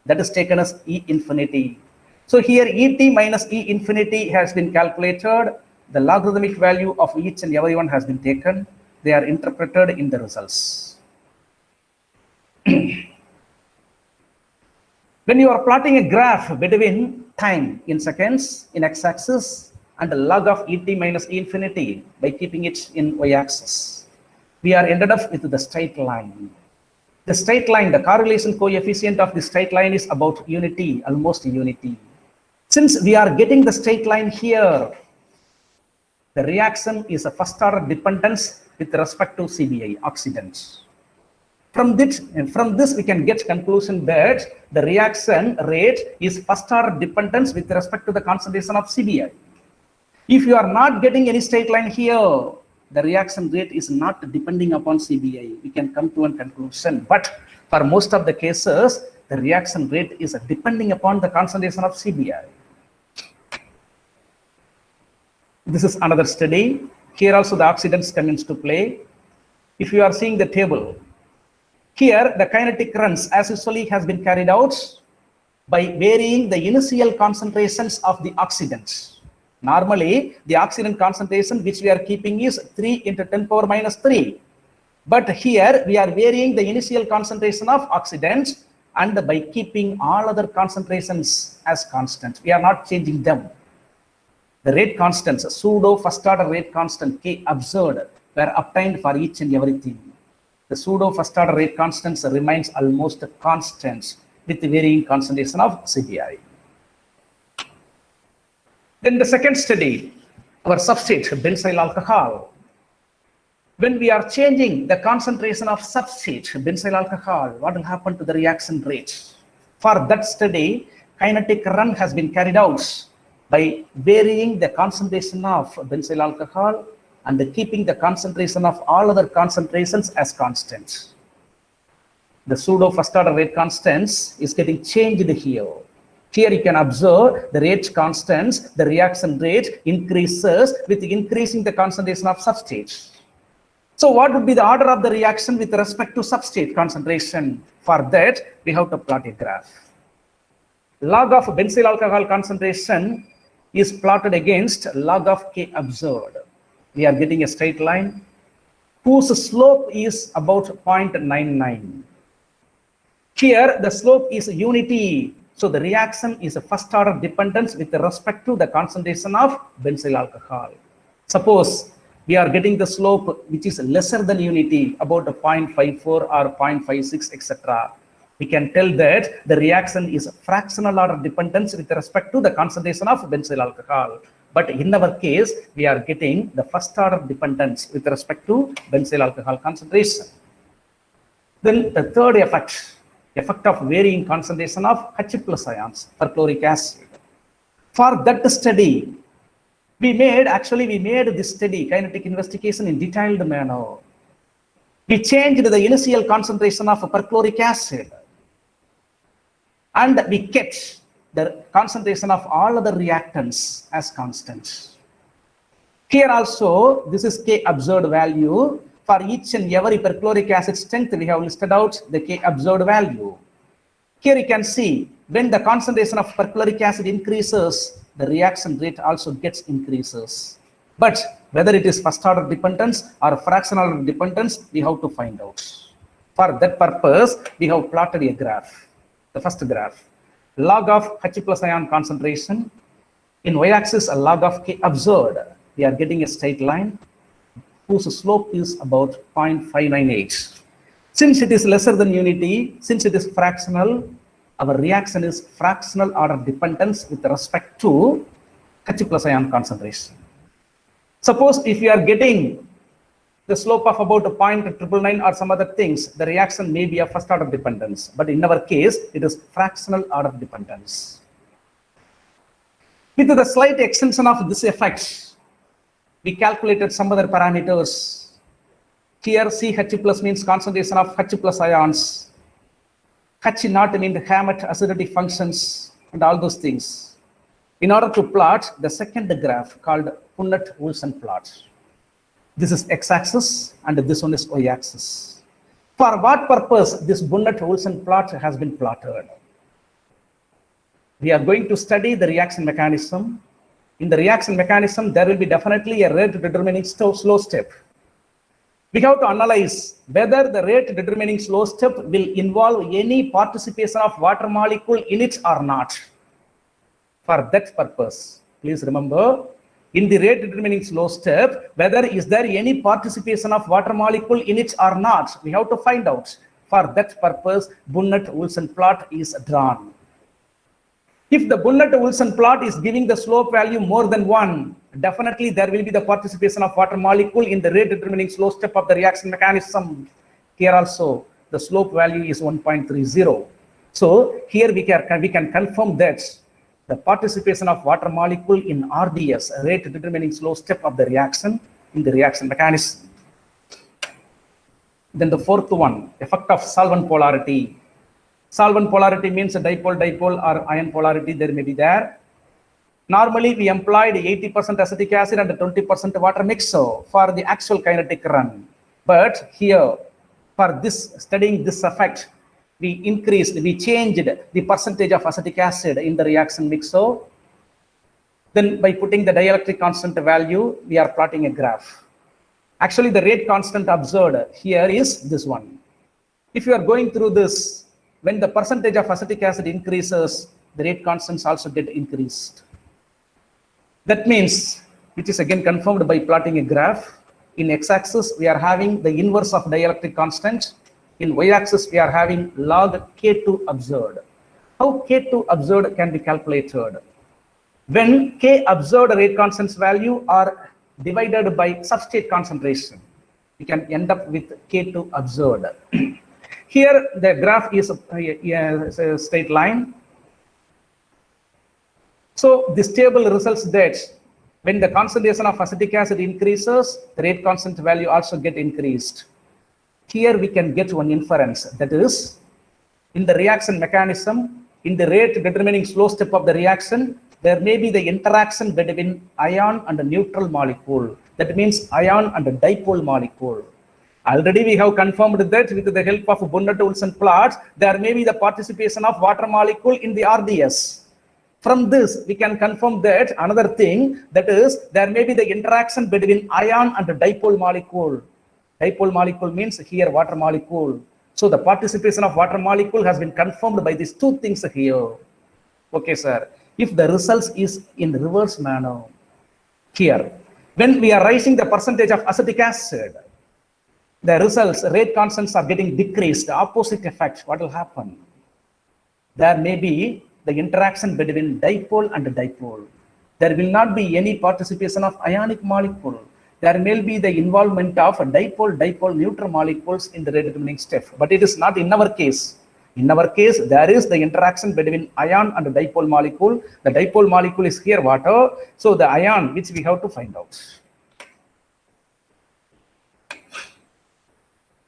That is taken as E infinity. So here ET minus E infinity has been calculated. The logarithmic value of each and every one has been taken. They are interpreted in the results. When you are plotting a graph between time in seconds in x-axis and the log of ET minus E infinity by keeping it in y-axis, we are ended up with the straight line. The straight line, the correlation coefficient of the straight line is about unity, almost unity. Since we are getting the straight line here, the reaction is a first order dependence with respect to CBI, oxidants. From this, we can get conclusion that the reaction rate is first order dependence with respect to the concentration of CBI. If you are not getting any straight line here, the reaction rate is not depending upon CBI. We can come to a conclusion. But for most of the cases, the reaction rate is depending upon the concentration of CBI. This is another study. Here also the oxidants come into play. If you are seeing the table, here the kinetic runs as usually has been carried out. by varying the initial concentrations of the oxidants. Normally, the oxidant concentration which we are keeping is 3 into 10 power minus 3. But here we are varying the initial concentration of oxidants and by keeping all other concentrations as constant. We are not changing them. The rate constants, pseudo first order rate constant K observed were obtained for each and everything. The pseudo first order rate constants remains almost constant with the varying concentration of CPI. Then the second study, our substrate, benzyl alcohol. When we are changing the concentration of substrate, benzyl alcohol, what will happen to the reaction rate? For that study, kinetic run has been carried out by varying the concentration of benzyl alcohol and keeping the concentration of all other concentrations as constant. The pseudo first order rate constants is getting changed here. Here you can observe the rate constants, the reaction rate increases with increasing the concentration of substrate. So what would be the order of the reaction with respect to substrate concentration? For that, we have to plot a graph. Log of benzyl alcohol concentration is plotted against log of K observed. We are getting a straight line whose slope is about 0.99. Here, the slope is unity. So the reaction is a first order dependence with respect to the concentration of benzyl alcohol. Suppose we are getting the slope which is lesser than unity, about a 0.54 or 0.56, etc. We can tell that the reaction is fractional order dependence with respect to the concentration of benzyl alcohol. But in our case, we are getting the first order dependence with respect to benzyl alcohol concentration. Then the third effect of varying concentration of H plus ions, perchloric acid. For that study, we made this study, kinetic investigation, in detailed manner. We changed the initial concentration of perchloric acid and we kept the concentration of all other reactants as constant. Here also, this is K observed value. For each and every perchloric acid strength, we have listed out the K observed value. Here you can see when the concentration of perchloric acid increases, the reaction rate also gets increases. But whether it is first order dependence or fractional order dependence, we have to find out. For that purpose, we have plotted a graph. The first graph, log of H plus ion concentration. In y-axis, a log of K observed. We are getting a straight line whose slope is about 0.598. Since it is lesser than unity, since it is fractional, our reaction is fractional order dependence with respect to H plus ion concentration. Suppose if you are getting the slope of about 0.999 or some other things, the reaction may be a first order dependence. But in our case, it is fractional order dependence. With the slight extension of this effect, we calculated some other parameters. Here CH plus means concentration of H plus ions. H naught means Hammett acidity functions and all those things. In order to plot the second graph called Punnett-Wilson plot. This is x-axis and this one is y-axis. For what purpose this Punnett-Wilson plot has been plotted? We are going to study the reaction mechanism. In the reaction mechanism, there will be definitely a rate determining slow step. We have to analyze whether the rate determining slow step will involve any participation of water molecule in it or not. For that purpose, please remember, in the rate determining slow step, whether is there any participation of water molecule in it or not, we have to find out. For that purpose, Punnett-Wilson plot is drawn. If the Punnett-Wilson plot is giving the slope value more than 1, definitely there will be the participation of water molecule in the rate determining slow step of the reaction mechanism. Here also, the slope value is 1.30. So here we can confirm that the participation of water molecule in RDS, rate determining slow step of the reaction, in the reaction mechanism. Then the fourth one, effect of solvent polarity. Solvent polarity means a dipole or ion polarity there may be there. Normally we employed 80% acetic acid and 20% water mixture for the actual kinetic run. But here, for this studying this effect, we increased, we changed the percentage of acetic acid in the reaction mixer. Then by putting the dielectric constant value, we are plotting a graph. Actually, the rate constant observed here is this one. If you are going through this, when the percentage of acetic acid increases, the rate constants also get increased. That means, which is again confirmed by plotting a graph. In x-axis, we are having the inverse of dielectric constant. In y-axis, we are having log K2 observed. How K2 observed can be calculated? When K observed rate constants value are divided by substrate concentration, we can end up with K2 observed. Here, the graph is a straight line. So this table results that when the concentration of acetic acid increases, the rate constant value also get increased. Here we can get one inference, that is, in the reaction mechanism, in the rate determining slow step of the reaction, there may be the interaction between ion and a neutral molecule. That means ion and a dipole molecule. Already we have confirmed that with the help of Bundt-Olsen plots, there may be the participation of water molecule in the RDS. From this, we can confirm that another thing, that is, there may be the interaction between ion and a dipole molecule. Dipole molecule means here water molecule. So the participation of water molecule has been confirmed by these two things here. Okay, sir. If the results is in reverse manner, here, when we are raising the percentage of acetic acid, the results, rate constants are getting decreased. The opposite effect, what will happen? There may be the interaction between dipole and dipole. There will not be any participation of ionic molecule. There may be the involvement of dipole neutral molecules in the rate determining step, but it is not in our case. In our case, there is the interaction between ion and dipole molecule. The dipole molecule is here water, so the ion which we have to find out.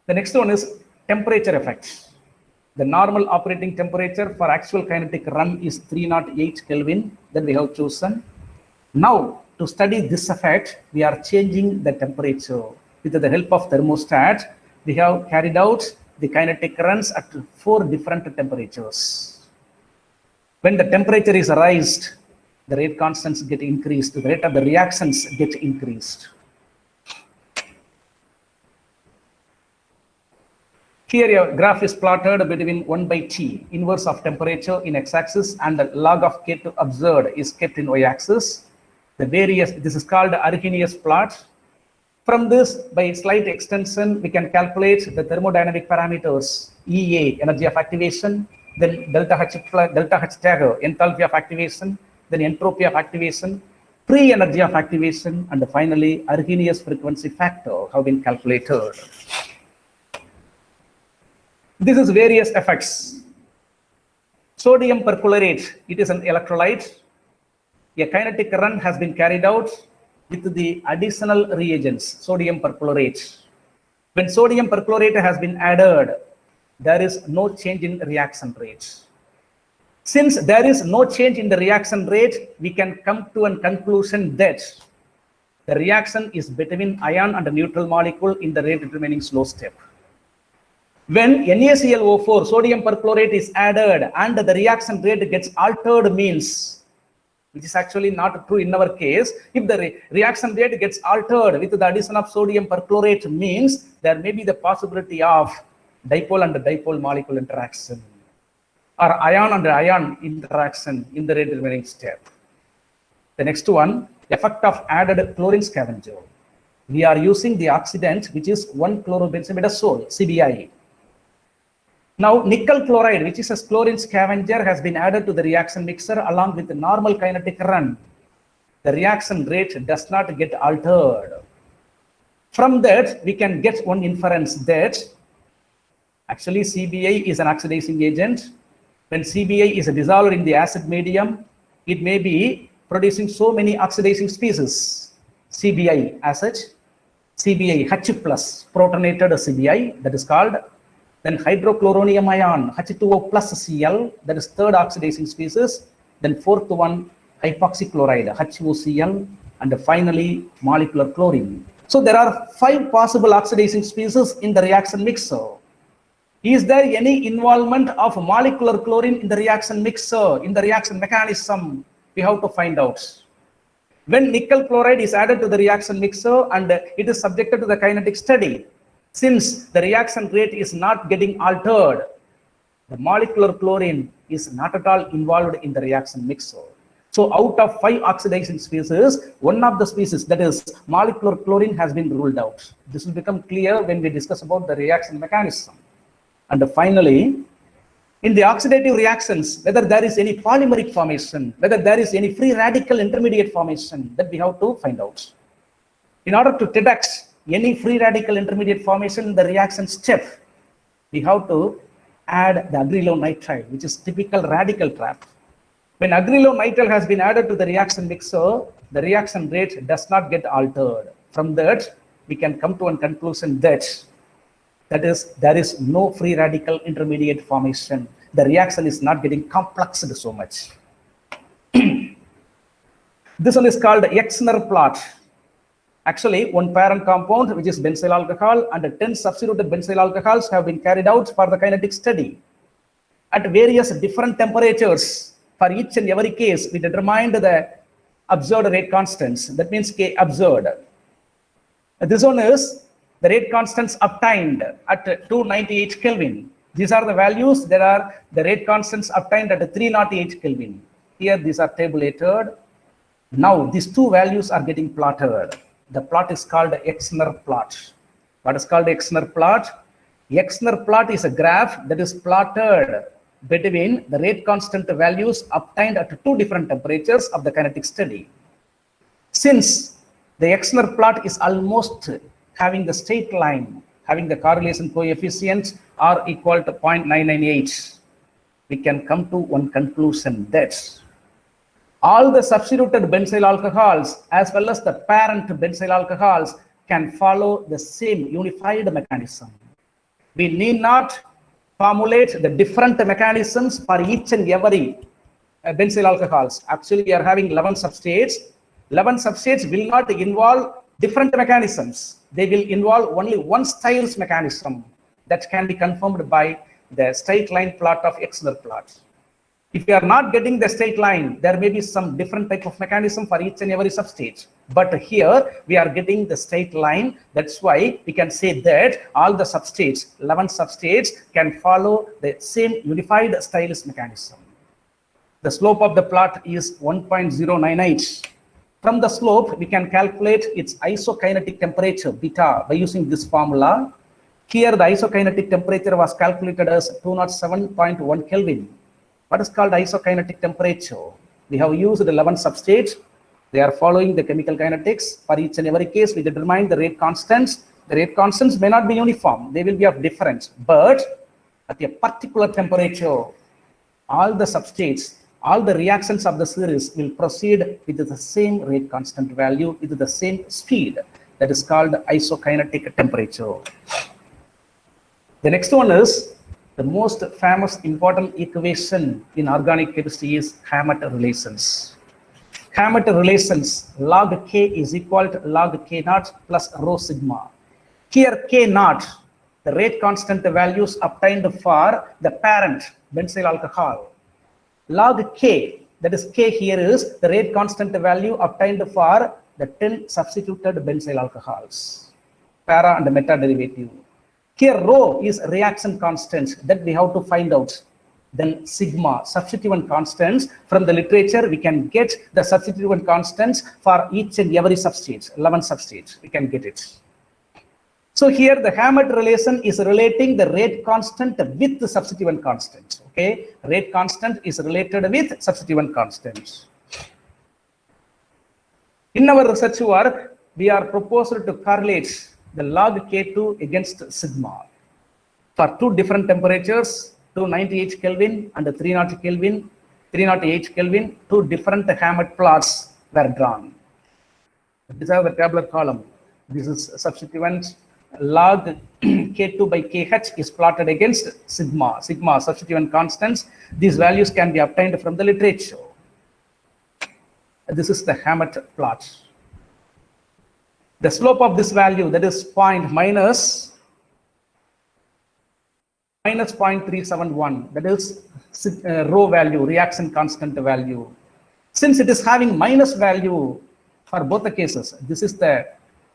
The next one is temperature effect. The normal operating temperature for actual kinetic run is 308 Kelvin that we have chosen. Now, to study this effect, we are changing the temperature. With the help of thermostat, we have carried out the kinetic runs at 4 different temperatures. When the temperature is raised, the rate constants get increased, the rate of the reactions get increased. Here your graph is plotted between 1 by T, inverse of temperature in x-axis, and the log of K2 observed is kept in y-axis. The various, this is called Arrhenius plot. From this, by slight extension, we can calculate the thermodynamic parameters, EA, energy of activation, then delta H dagger, enthalpy of activation, then entropy of activation, free energy of activation, and finally, Arrhenius frequency factor have been calculated. This is various effects. Sodium perchlorate, it is an electrolyte. A kinetic run has been carried out with the additional reagents, sodium perchlorate. When sodium perchlorate has been added, there is no change in reaction rate. Since there is no change in the reaction rate, we can come to a conclusion that the reaction is between ion and a neutral molecule in the rate determining slow step. When NaClO4, sodium perchlorate, is added and the reaction rate gets altered means, which is actually not true in our case, if the reaction rate gets altered with the addition of sodium perchlorate means there may be the possibility of dipole and dipole molecule interaction or ion and ion interaction in the rate determining step. The next one, effect of added chlorine scavenger. We are using the oxidant which is 1-chlorobenzimidazole, CBI. Now, nickel chloride, which is a chlorine scavenger, has been added to the reaction mixer along with the normal kinetic run. The reaction rate does not get altered. From that, we can get one inference that actually CBI is an oxidizing agent. When CBI is dissolved in the acid medium, it may be producing so many oxidizing species. CBI as such, CBI H plus, protonated CBI, that is called. Then hydrochloronium ion, H2O plus Cl, that is third oxidizing species. Then fourth one, hypoxychloride, HOCl, and finally molecular chlorine. So there are 5 possible oxidizing species in the reaction mixer. Is there any involvement of molecular chlorine in the reaction mixer, in the reaction mechanism? We have to find out. When nickel chloride is added to the reaction mixer and it is subjected to the kinetic study, since the reaction rate is not getting altered, the molecular chlorine is not at all involved in the reaction mixer. So out of 5 oxidation species, one of the species, that is molecular chlorine, has been ruled out. This will become clear when we discuss about the reaction mechanism. And finally, in the oxidative reactions, whether there is any polymeric formation, whether there is any free radical intermediate formation, that we have to find out. In order to detect any free radical intermediate formation in the reaction step, we have to add the acrylonitrile, which is typical radical trap. When acrylonitrile has been added to the reaction mixer, the reaction rate does not get altered. From that, we can come to a conclusion that there is no free radical intermediate formation. The reaction is not getting complexed so much. This one is called Exner plot. Actually, one parent compound, which is benzyl alcohol, and 10 substituted benzyl alcohols have been carried out for the kinetic study. At various different temperatures, for each and every case, we determined the observed rate constants. That means K observed. This one is the rate constants obtained at 298 Kelvin. These are the values. There are the rate constants obtained at 308 Kelvin. Here, these are tabulated. Now, these two values are getting plotted. The plot is called Exner plot. What is called Exner plot? Exner plot is a graph that is plotted between the rate constant values obtained at 2 different temperatures of the kinetic study. Since the Exner plot is almost having the straight line, having the correlation coefficients are equal to 0.998, we can come to one conclusion that all the substituted benzyl alcohols as well as the parent benzyl alcohols can follow the same unified mechanism. We need not formulate the different mechanisms for each and every benzyl alcohols. Actually, we are having 11 substrates. 11 substrates will not involve different mechanisms. They will involve only one Stiles mechanism that can be confirmed by the straight line plot of Exner plot. If we are not getting the straight line, there may be some different type of mechanism for each and every substate. But here we are getting the straight line. That's why we can say that all the substates, 11 substates, can follow the same unified Stiles mechanism. The slope of the plot is 1.098. From the slope, we can calculate its isokinetic temperature, beta, by using this formula. Here, the isokinetic temperature was calculated as 207.1 Kelvin. What is called isokinetic temperature? We have used 11 substrates. They are following the chemical kinetics. For each and every case, we determine the rate constants. The rate constants may not be uniform. They will be of difference. But at a particular temperature, all the substrates, all the reactions of the series will proceed with the same rate constant value, with the same speed. That is called isokinetic temperature. The next one is the most famous important equation in organic chemistry is Hammett relations. Hammett relations, log K is equal to log K naught plus rho sigma. Here K naught, the rate constant values obtained for the parent benzyl alcohol. Log K, that is K here is the rate constant value obtained for the 10 substituted benzyl alcohols, para and meta derivative. Here rho is reaction constant that we have to find out. Then sigma, substituent constants. From the literature, we can get the substituent constants for each and every substrate, 11 substrates, we can get it. So here the Hammett relation is relating the rate constant with the substituent constant. Okay, rate constant is related with substituent constant. In our research work, we are proposed to correlate the log K2 against sigma for 2 different temperatures, 298 Kelvin and 300 Kelvin, 308 Kelvin. 2 different Hammett plots were drawn. These are the tabular column. This is substituent. Log K2 by KH is plotted against sigma. Sigma substituent constants. These values can be obtained from the literature. This is the Hammett plot. The slope of this value, that is point minus minus 0.371, that is rho value, reaction constant value. Since it is having minus value for both the cases, this is the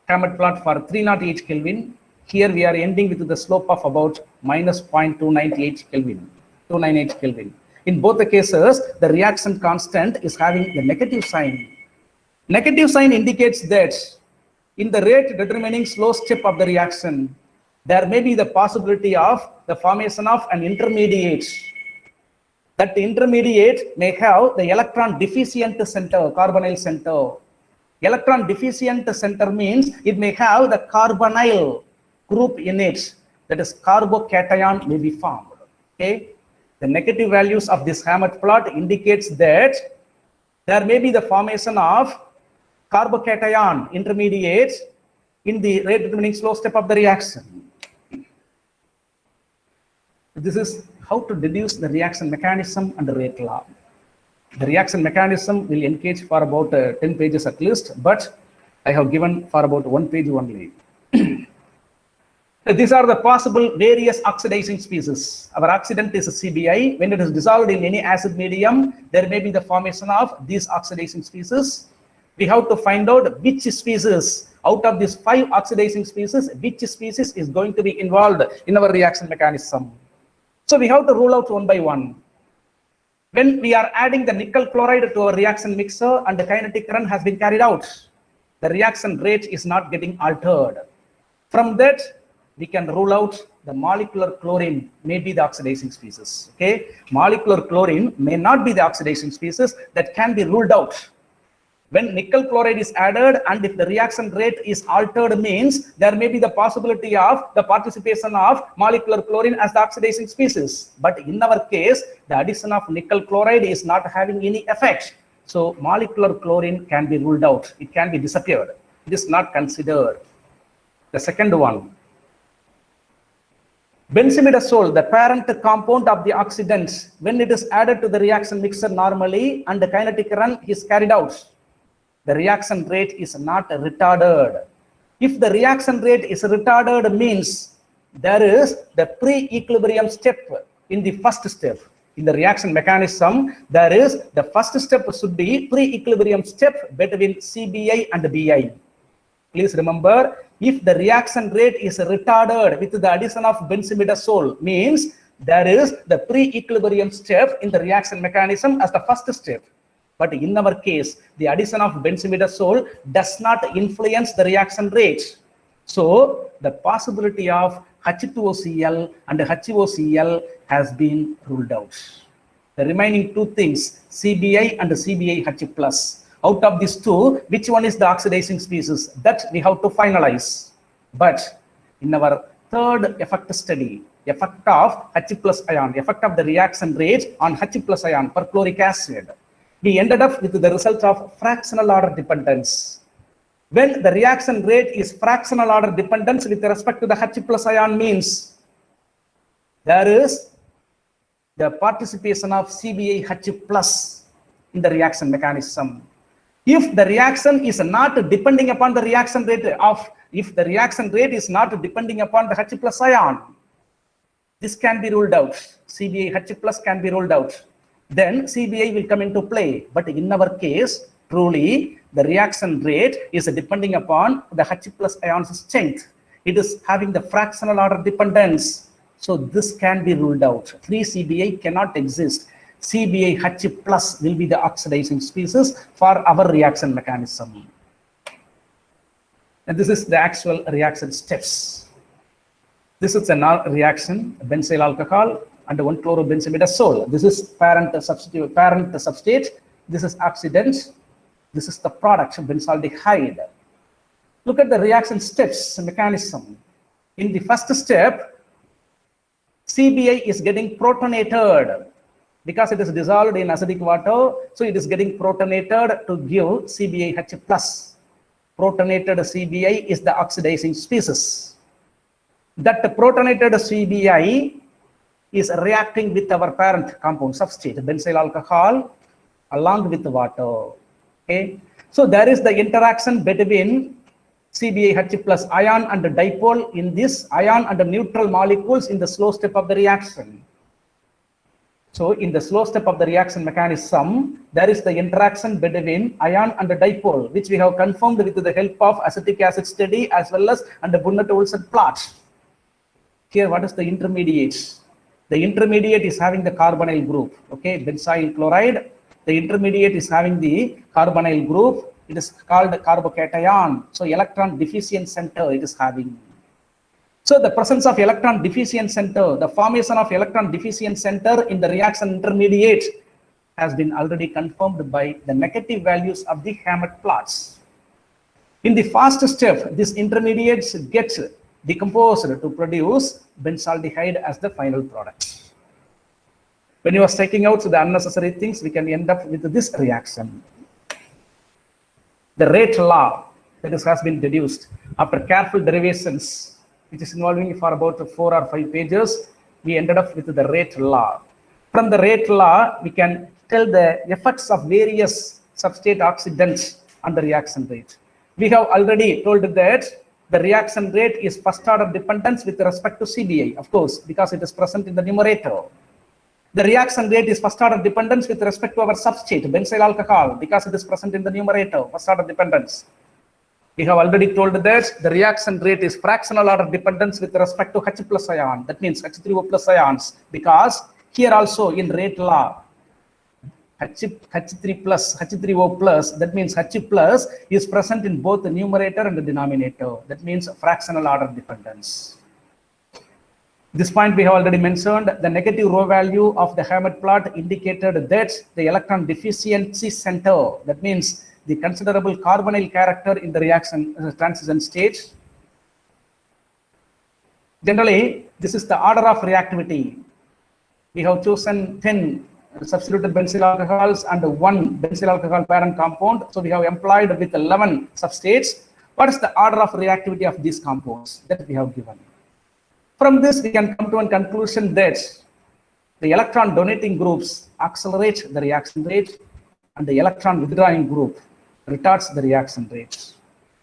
Hammett plot for 308 Kelvin. Here we are ending with the slope of about minus 0.298 Kelvin, 298 Kelvin. In both the cases, the reaction constant is having the negative sign. Negative sign indicates that in the rate determining slow step of the reaction, there may be the possibility of the formation of an intermediate. That intermediate may have the electron deficient center, carbonyl center. Electron deficient center means it may have the carbonyl group in it, that is carbocation may be formed. Okay, the negative values of this Hammett plot indicates that there may be the formation of carbocation intermediate in the rate determining slow step of the reaction. This is how to deduce the reaction mechanism and the rate law. The reaction mechanism will engage for about 10 pages at least, but I have given for about 1 page only. These are the possible various oxidizing species. Our oxidant is a CBI. When it is dissolved in any acid medium, there may be the formation of these oxidizing species. We have to find out which species out of these 5 oxidizing species, which species is going to be involved in our reaction mechanism. So we have to rule out one by one. When we are adding the nickel chloride to our reaction mixer and the kinetic run has been carried out, the reaction rate is not getting altered. From that, we can rule out the molecular chlorine may be the oxidizing species. Okay, molecular chlorine may not be the oxidizing species, that can be ruled out. When nickel chloride is added and if the reaction rate is altered means there may be the possibility of the participation of molecular chlorine as the oxidizing species. But in our case, the addition of nickel chloride is not having any effect. So molecular chlorine can be ruled out. It can be disappeared. It is not considered. The second one, benzimidazole, the parent compound of the oxidant, when it is added to the reaction mixer normally and the kinetic run is carried out, the reaction rate is not retarded. If the reaction rate is retarded means there is the pre-equilibrium step in the first step. In the reaction mechanism, there is the first step should be pre-equilibrium step between CBI and BI. Please remember, if the reaction rate is retarded with the addition of benzimidazole means there is the pre-equilibrium step in the reaction mechanism as the first step. But in our case, the addition of benzimidazole does not influence the reaction rate. So the possibility of H2OCl and HOCl has been ruled out. The remaining 2 things, CBI and CBI-H+. Out of these 2, which one is the oxidizing species? That we have to finalize. But in our third effect study, effect of H+ ion, effect of the reaction rate on H+ ion perchloric acid, we ended up with the result of fractional order dependence. When the reaction rate is fractional order dependence with respect to the H+ ion means there is the participation of CBI-H+ in the reaction mechanism. If the reaction is not depending upon the reaction rate if the reaction rate is not depending upon the H+ ion, this can be ruled out. CBI-H+ can be ruled out. Then CBI will come into play. But in our case, truly, the reaction rate is depending upon the H+ ion's strength. It is having the fractional order dependence. So this can be ruled out. Free CBI cannot exist. CBI-H+ will be the oxidizing species for our reaction mechanism. And this is the actual reaction steps. This is a reaction, benzyl alcohol and 1-chlorobenzimidazole. This is parent substrate. This is oxidant. This is the product, benzaldehyde. Look at the reaction steps mechanism. In the first step, CBI is getting protonated because it is dissolved in acidic water. So it is getting protonated to give CBI-H+. Protonated CBI is the oxidizing species. That protonated CBI is reacting with our parent compound substrate, benzyl alcohol, along with water. Okay, so there is the interaction between CbH plus ion and dipole in this ion and neutral molecules in the slow step of the reaction. So in the slow step of the reaction mechanism, there is the interaction between ion and dipole, which we have confirmed with the help of acetic acid study as well as and the Bundt-Olsen plot. Here, what is the intermediate? The intermediate is having the carbonyl group, okay, benzyl chloride. The intermediate is having the carbonyl group. It is called carbocation. So electron deficient center it is having. So the presence of electron deficient center, the formation of electron deficient center in the reaction intermediate has been already confirmed by the negative values of the Hammett plots. In the fast step, these intermediates get decomposed to produce benzaldehyde as the final product. When you are taking out the unnecessary things, we can end up with this reaction. The rate law that has been deduced after careful derivations, which is involving for about 4 or 5 pages, we ended up with the rate law. From the rate law, we can tell the effects of various substrate oxidants on the reaction rate. We have already told that the reaction rate is first order dependence with respect to CBI, of course, because it is present in the numerator. The reaction rate is first order dependence with respect to our substrate, benzyl alcohol, because it is present in the numerator, first order dependence. We have already told that the reaction rate is fractional order dependence with respect to H plus ion, that means H3O plus ions, because here also in rate law, H3 plus, H3O plus, that means H plus is present in both the numerator and the denominator, that means fractional order dependence. This point we have already mentioned. The negative rho value of the Hammett plot indicated that the electron deficiency center, that means the considerable carbonyl character in the reaction transition state. Generally, this is the order of reactivity. We have chosen 10 substituted benzyl alcohols and 1 benzyl alcohol parent compound. So we have employed with 11 substrates. What is the order of reactivity of these compounds that we have given? From this, we can come to a conclusion that the electron donating groups accelerate the reaction rate and the electron withdrawing group retards the reaction rate.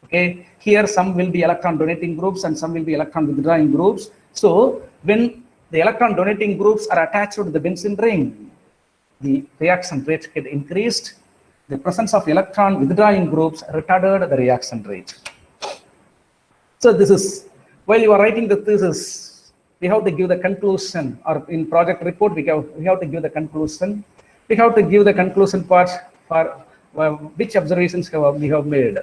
Okay, here some will be electron donating groups and some will be electron withdrawing groups. So when the electron donating groups are attached to the benzene ring, the reaction rate get increased. The presence of electron withdrawing groups retarded the reaction rate. So this is, while you are writing the thesis, we have to give the conclusion, or in project report, we have to give the conclusion. We have to give the conclusion part for which observations we have made.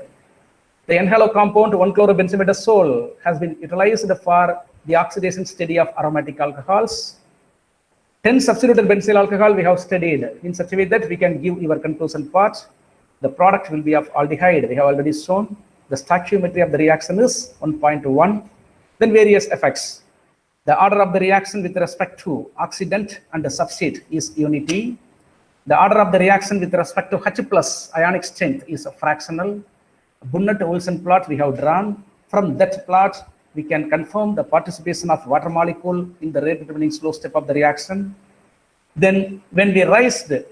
The N-halo compound 1-chlorobenzimidazole has been utilized for the oxidation study of aromatic alcohols. 10 substituted benzyl alcohol we have studied in such a way that we can give your conclusion part. The product will be of aldehyde. We have already shown. The stoichiometry of the reaction is 1.1. Then various effects. The order of the reaction with respect to oxidant and the substrate is unity. The order of the reaction with respect to H plus ionic strength is fractional. Bundt-Olsen plot we have drawn. From that plot, we can confirm the participation of water molecule in the rate determining slow step of the reaction. Then when we raise the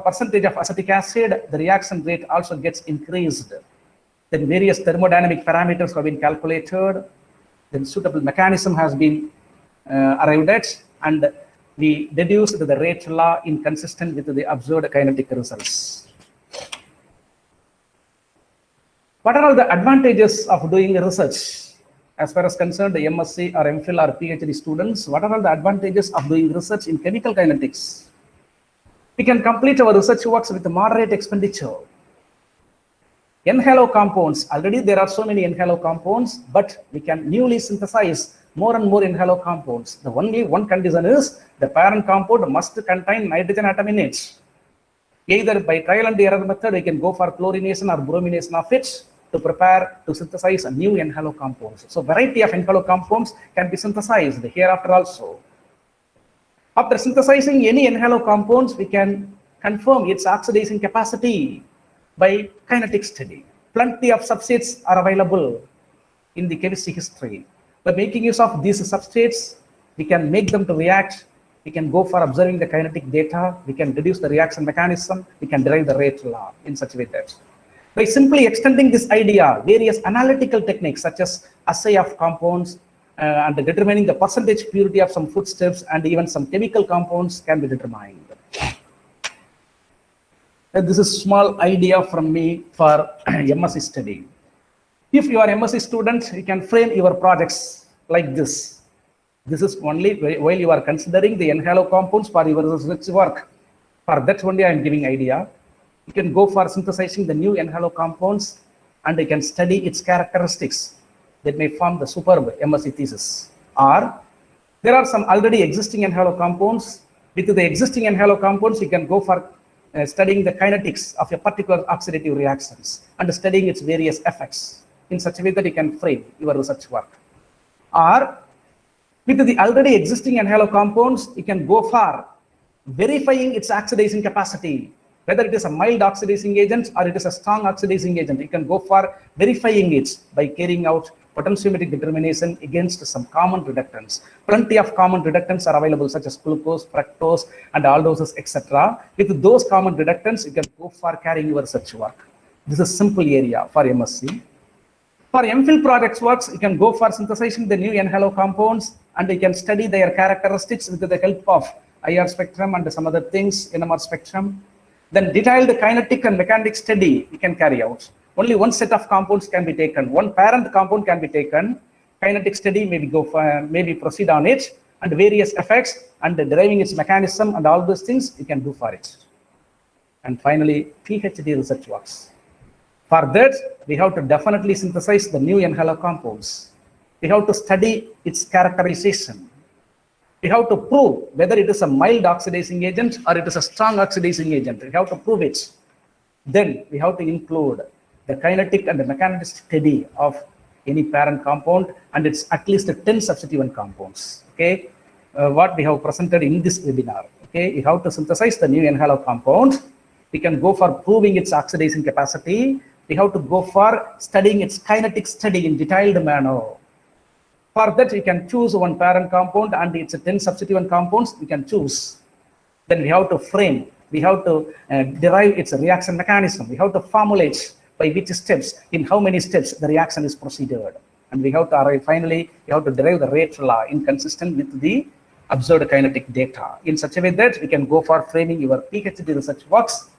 percentage of acetic acid, the reaction rate also gets increased. Then various thermodynamic parameters have been calculated. Then suitable mechanism has been arrived at, and we deduced the rate law inconsistent with the observed kinetic results. What are all the advantages of doing research? As far as concerned, the MSc or MPhil or PhD students, what are all the advantages of doing research in chemical kinetics? We can complete our research works with moderate expenditure. N-halo compounds, already there are so many N-halo compounds, but we can newly synthesize more and more N-halo compounds. The only one condition is the parent compound must contain nitrogen atom in it. Either by trial and error method, we can go for chlorination or bromination of it to prepare to synthesize a new N-halo compounds. So variety of N-halo compounds can be synthesized hereafter also. After synthesizing any N-halo compounds, we can confirm its oxidation capacity by kinetic study. Plenty of substrates are available in the chemistry history. By making use of these substrates, we can make them to react. We can go for observing the kinetic data. We can deduce the reaction mechanism. We can derive the rate law in such a way that By simply extending this idea, various analytical techniques such as assay of compounds and determining the percentage purity of some foodstuffs and even some chemical compounds can be determined. This is small idea from me for MSc study. If you are MSc student, you can frame your projects like this. This is only while you are considering the N-halo compounds for your research work. For that only I am giving idea. You can go for synthesizing the new N-halo compounds and you can study its characteristics that may form the superb MSc thesis. Or there are some already existing N-halo compounds. With the existing N-halo compounds, you can go for studying the kinetics of a particular oxidative reactions and studying its various effects in such a way that you can frame your research work. Or with the already existing N-halo compounds, you can go for verifying its oxidizing capacity, whether it is a mild oxidizing agent or it is a strong oxidizing agent. You can go for verifying it by carrying out potentiometric determination against some common reductants. Plenty of common reductants are available, such as glucose, fructose, and aldoses, etc. With those common reductants, you can go for carrying your research work. This is a simple area for MSc. For MPhil projects works, you can go for synthesizing the new N-halo compounds and you can study their characteristics with the help of IR spectrum and some other things, NMR spectrum. Then detailed kinetic and mechanic study you can carry out. Only one set of compounds can be taken. One parent compound can be taken. Kinetic study maybe proceed on it and various effects and deriving its mechanism and all those things you can do for it. And finally, PhD research works. For that, we have to definitely synthesize the new N-halo compounds. We have to study its characterization. We have to prove whether it is a mild oxidizing agent or it is a strong oxidizing agent. We have to prove it. Then we have to include the kinetic and the mechanical study of any parent compound and it's at least 10 substituent compounds. Okay, what we have presented in this webinar. Okay, you have to synthesize the new N-halo compound. We can go for proving its oxidizing capacity. We have to go for studying its kinetic study in detailed manner. For that, you can choose one parent compound and its 10 substituent compounds you can choose. Then we have to frame, we have to derive its reaction mechanism. We have to formulate by which steps, in how many steps the reaction is proceeded. And we have to arrive, finally, we have to derive the rate law inconsistent with the observed kinetic data in such a way that we can go for framing your PhD research works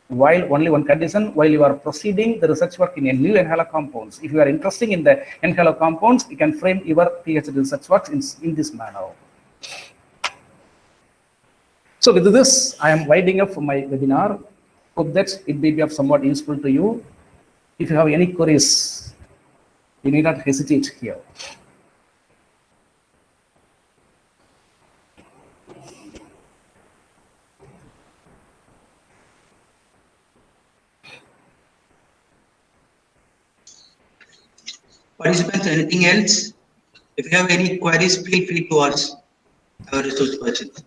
while only one condition, while you are proceeding the research work in a new N-halo compounds. If you are interested in the N-halo compounds, you can frame your PhD research works in this manner. So with this, I am winding up my webinar. Hope that it may be of somewhat useful to you. If you have any queries, you need not hesitate here. Participants, anything else? If you have any queries, feel free to ask our resource persons.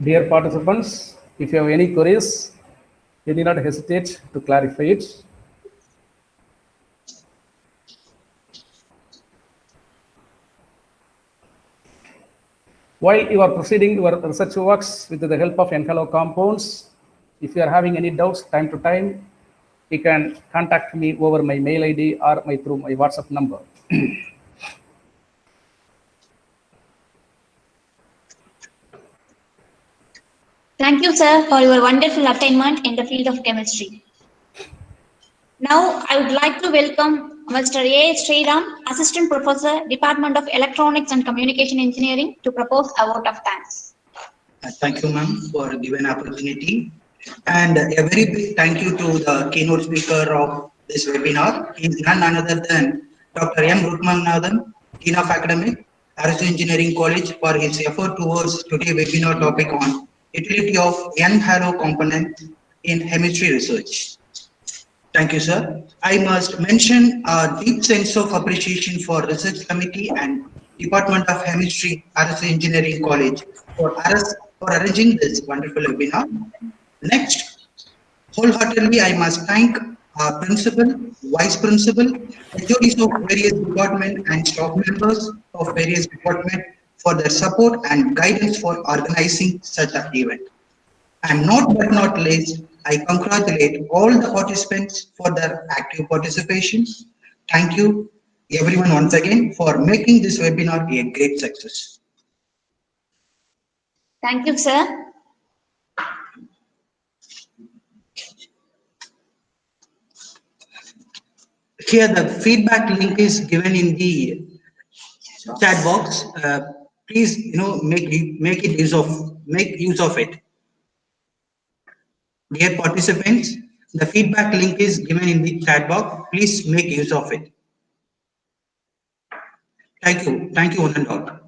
Dear participants, if you have any queries, you need not hesitate to clarify it. While you are proceeding your research works with the help of N-halo compounds, if you are having any doubts time to time, you can contact me over my mail ID or through my WhatsApp number. Thank you, sir, for your wonderful attainment in the field of chemistry. Now, I would like to welcome Mr. A. Sriram, Assistant Professor, Department of Electronics and Communication Engineering, to propose a vote of thanks. Thank you, ma'am, for giving opportunity. And a very big thank you to the keynote speaker of this webinar. He is none other than Dr. M. Rukmanathan, Dean of Academic, RSU Engineering College, for his effort towards today's webinar topic on utility of N-halo component in chemistry research. Thank you, sir. I must mention a deep sense of appreciation for Research Committee and Department of Chemistry, RSU Engineering College for arranging this wonderful webinar. Next, wholeheartedly, I must thank our principal, Vice Principal, HODs of various departments and staff members of various departments for their support and guidance for organizing such an event. And not but not least, I congratulate all the participants for their active participation. Thank you everyone once again for making this webinar a great success. Thank you, sir. Here the feedback link is given in the chat box. Please, make use of it. Dear participants, the feedback link is given in the chat box. Please make use of it. Thank you one and all.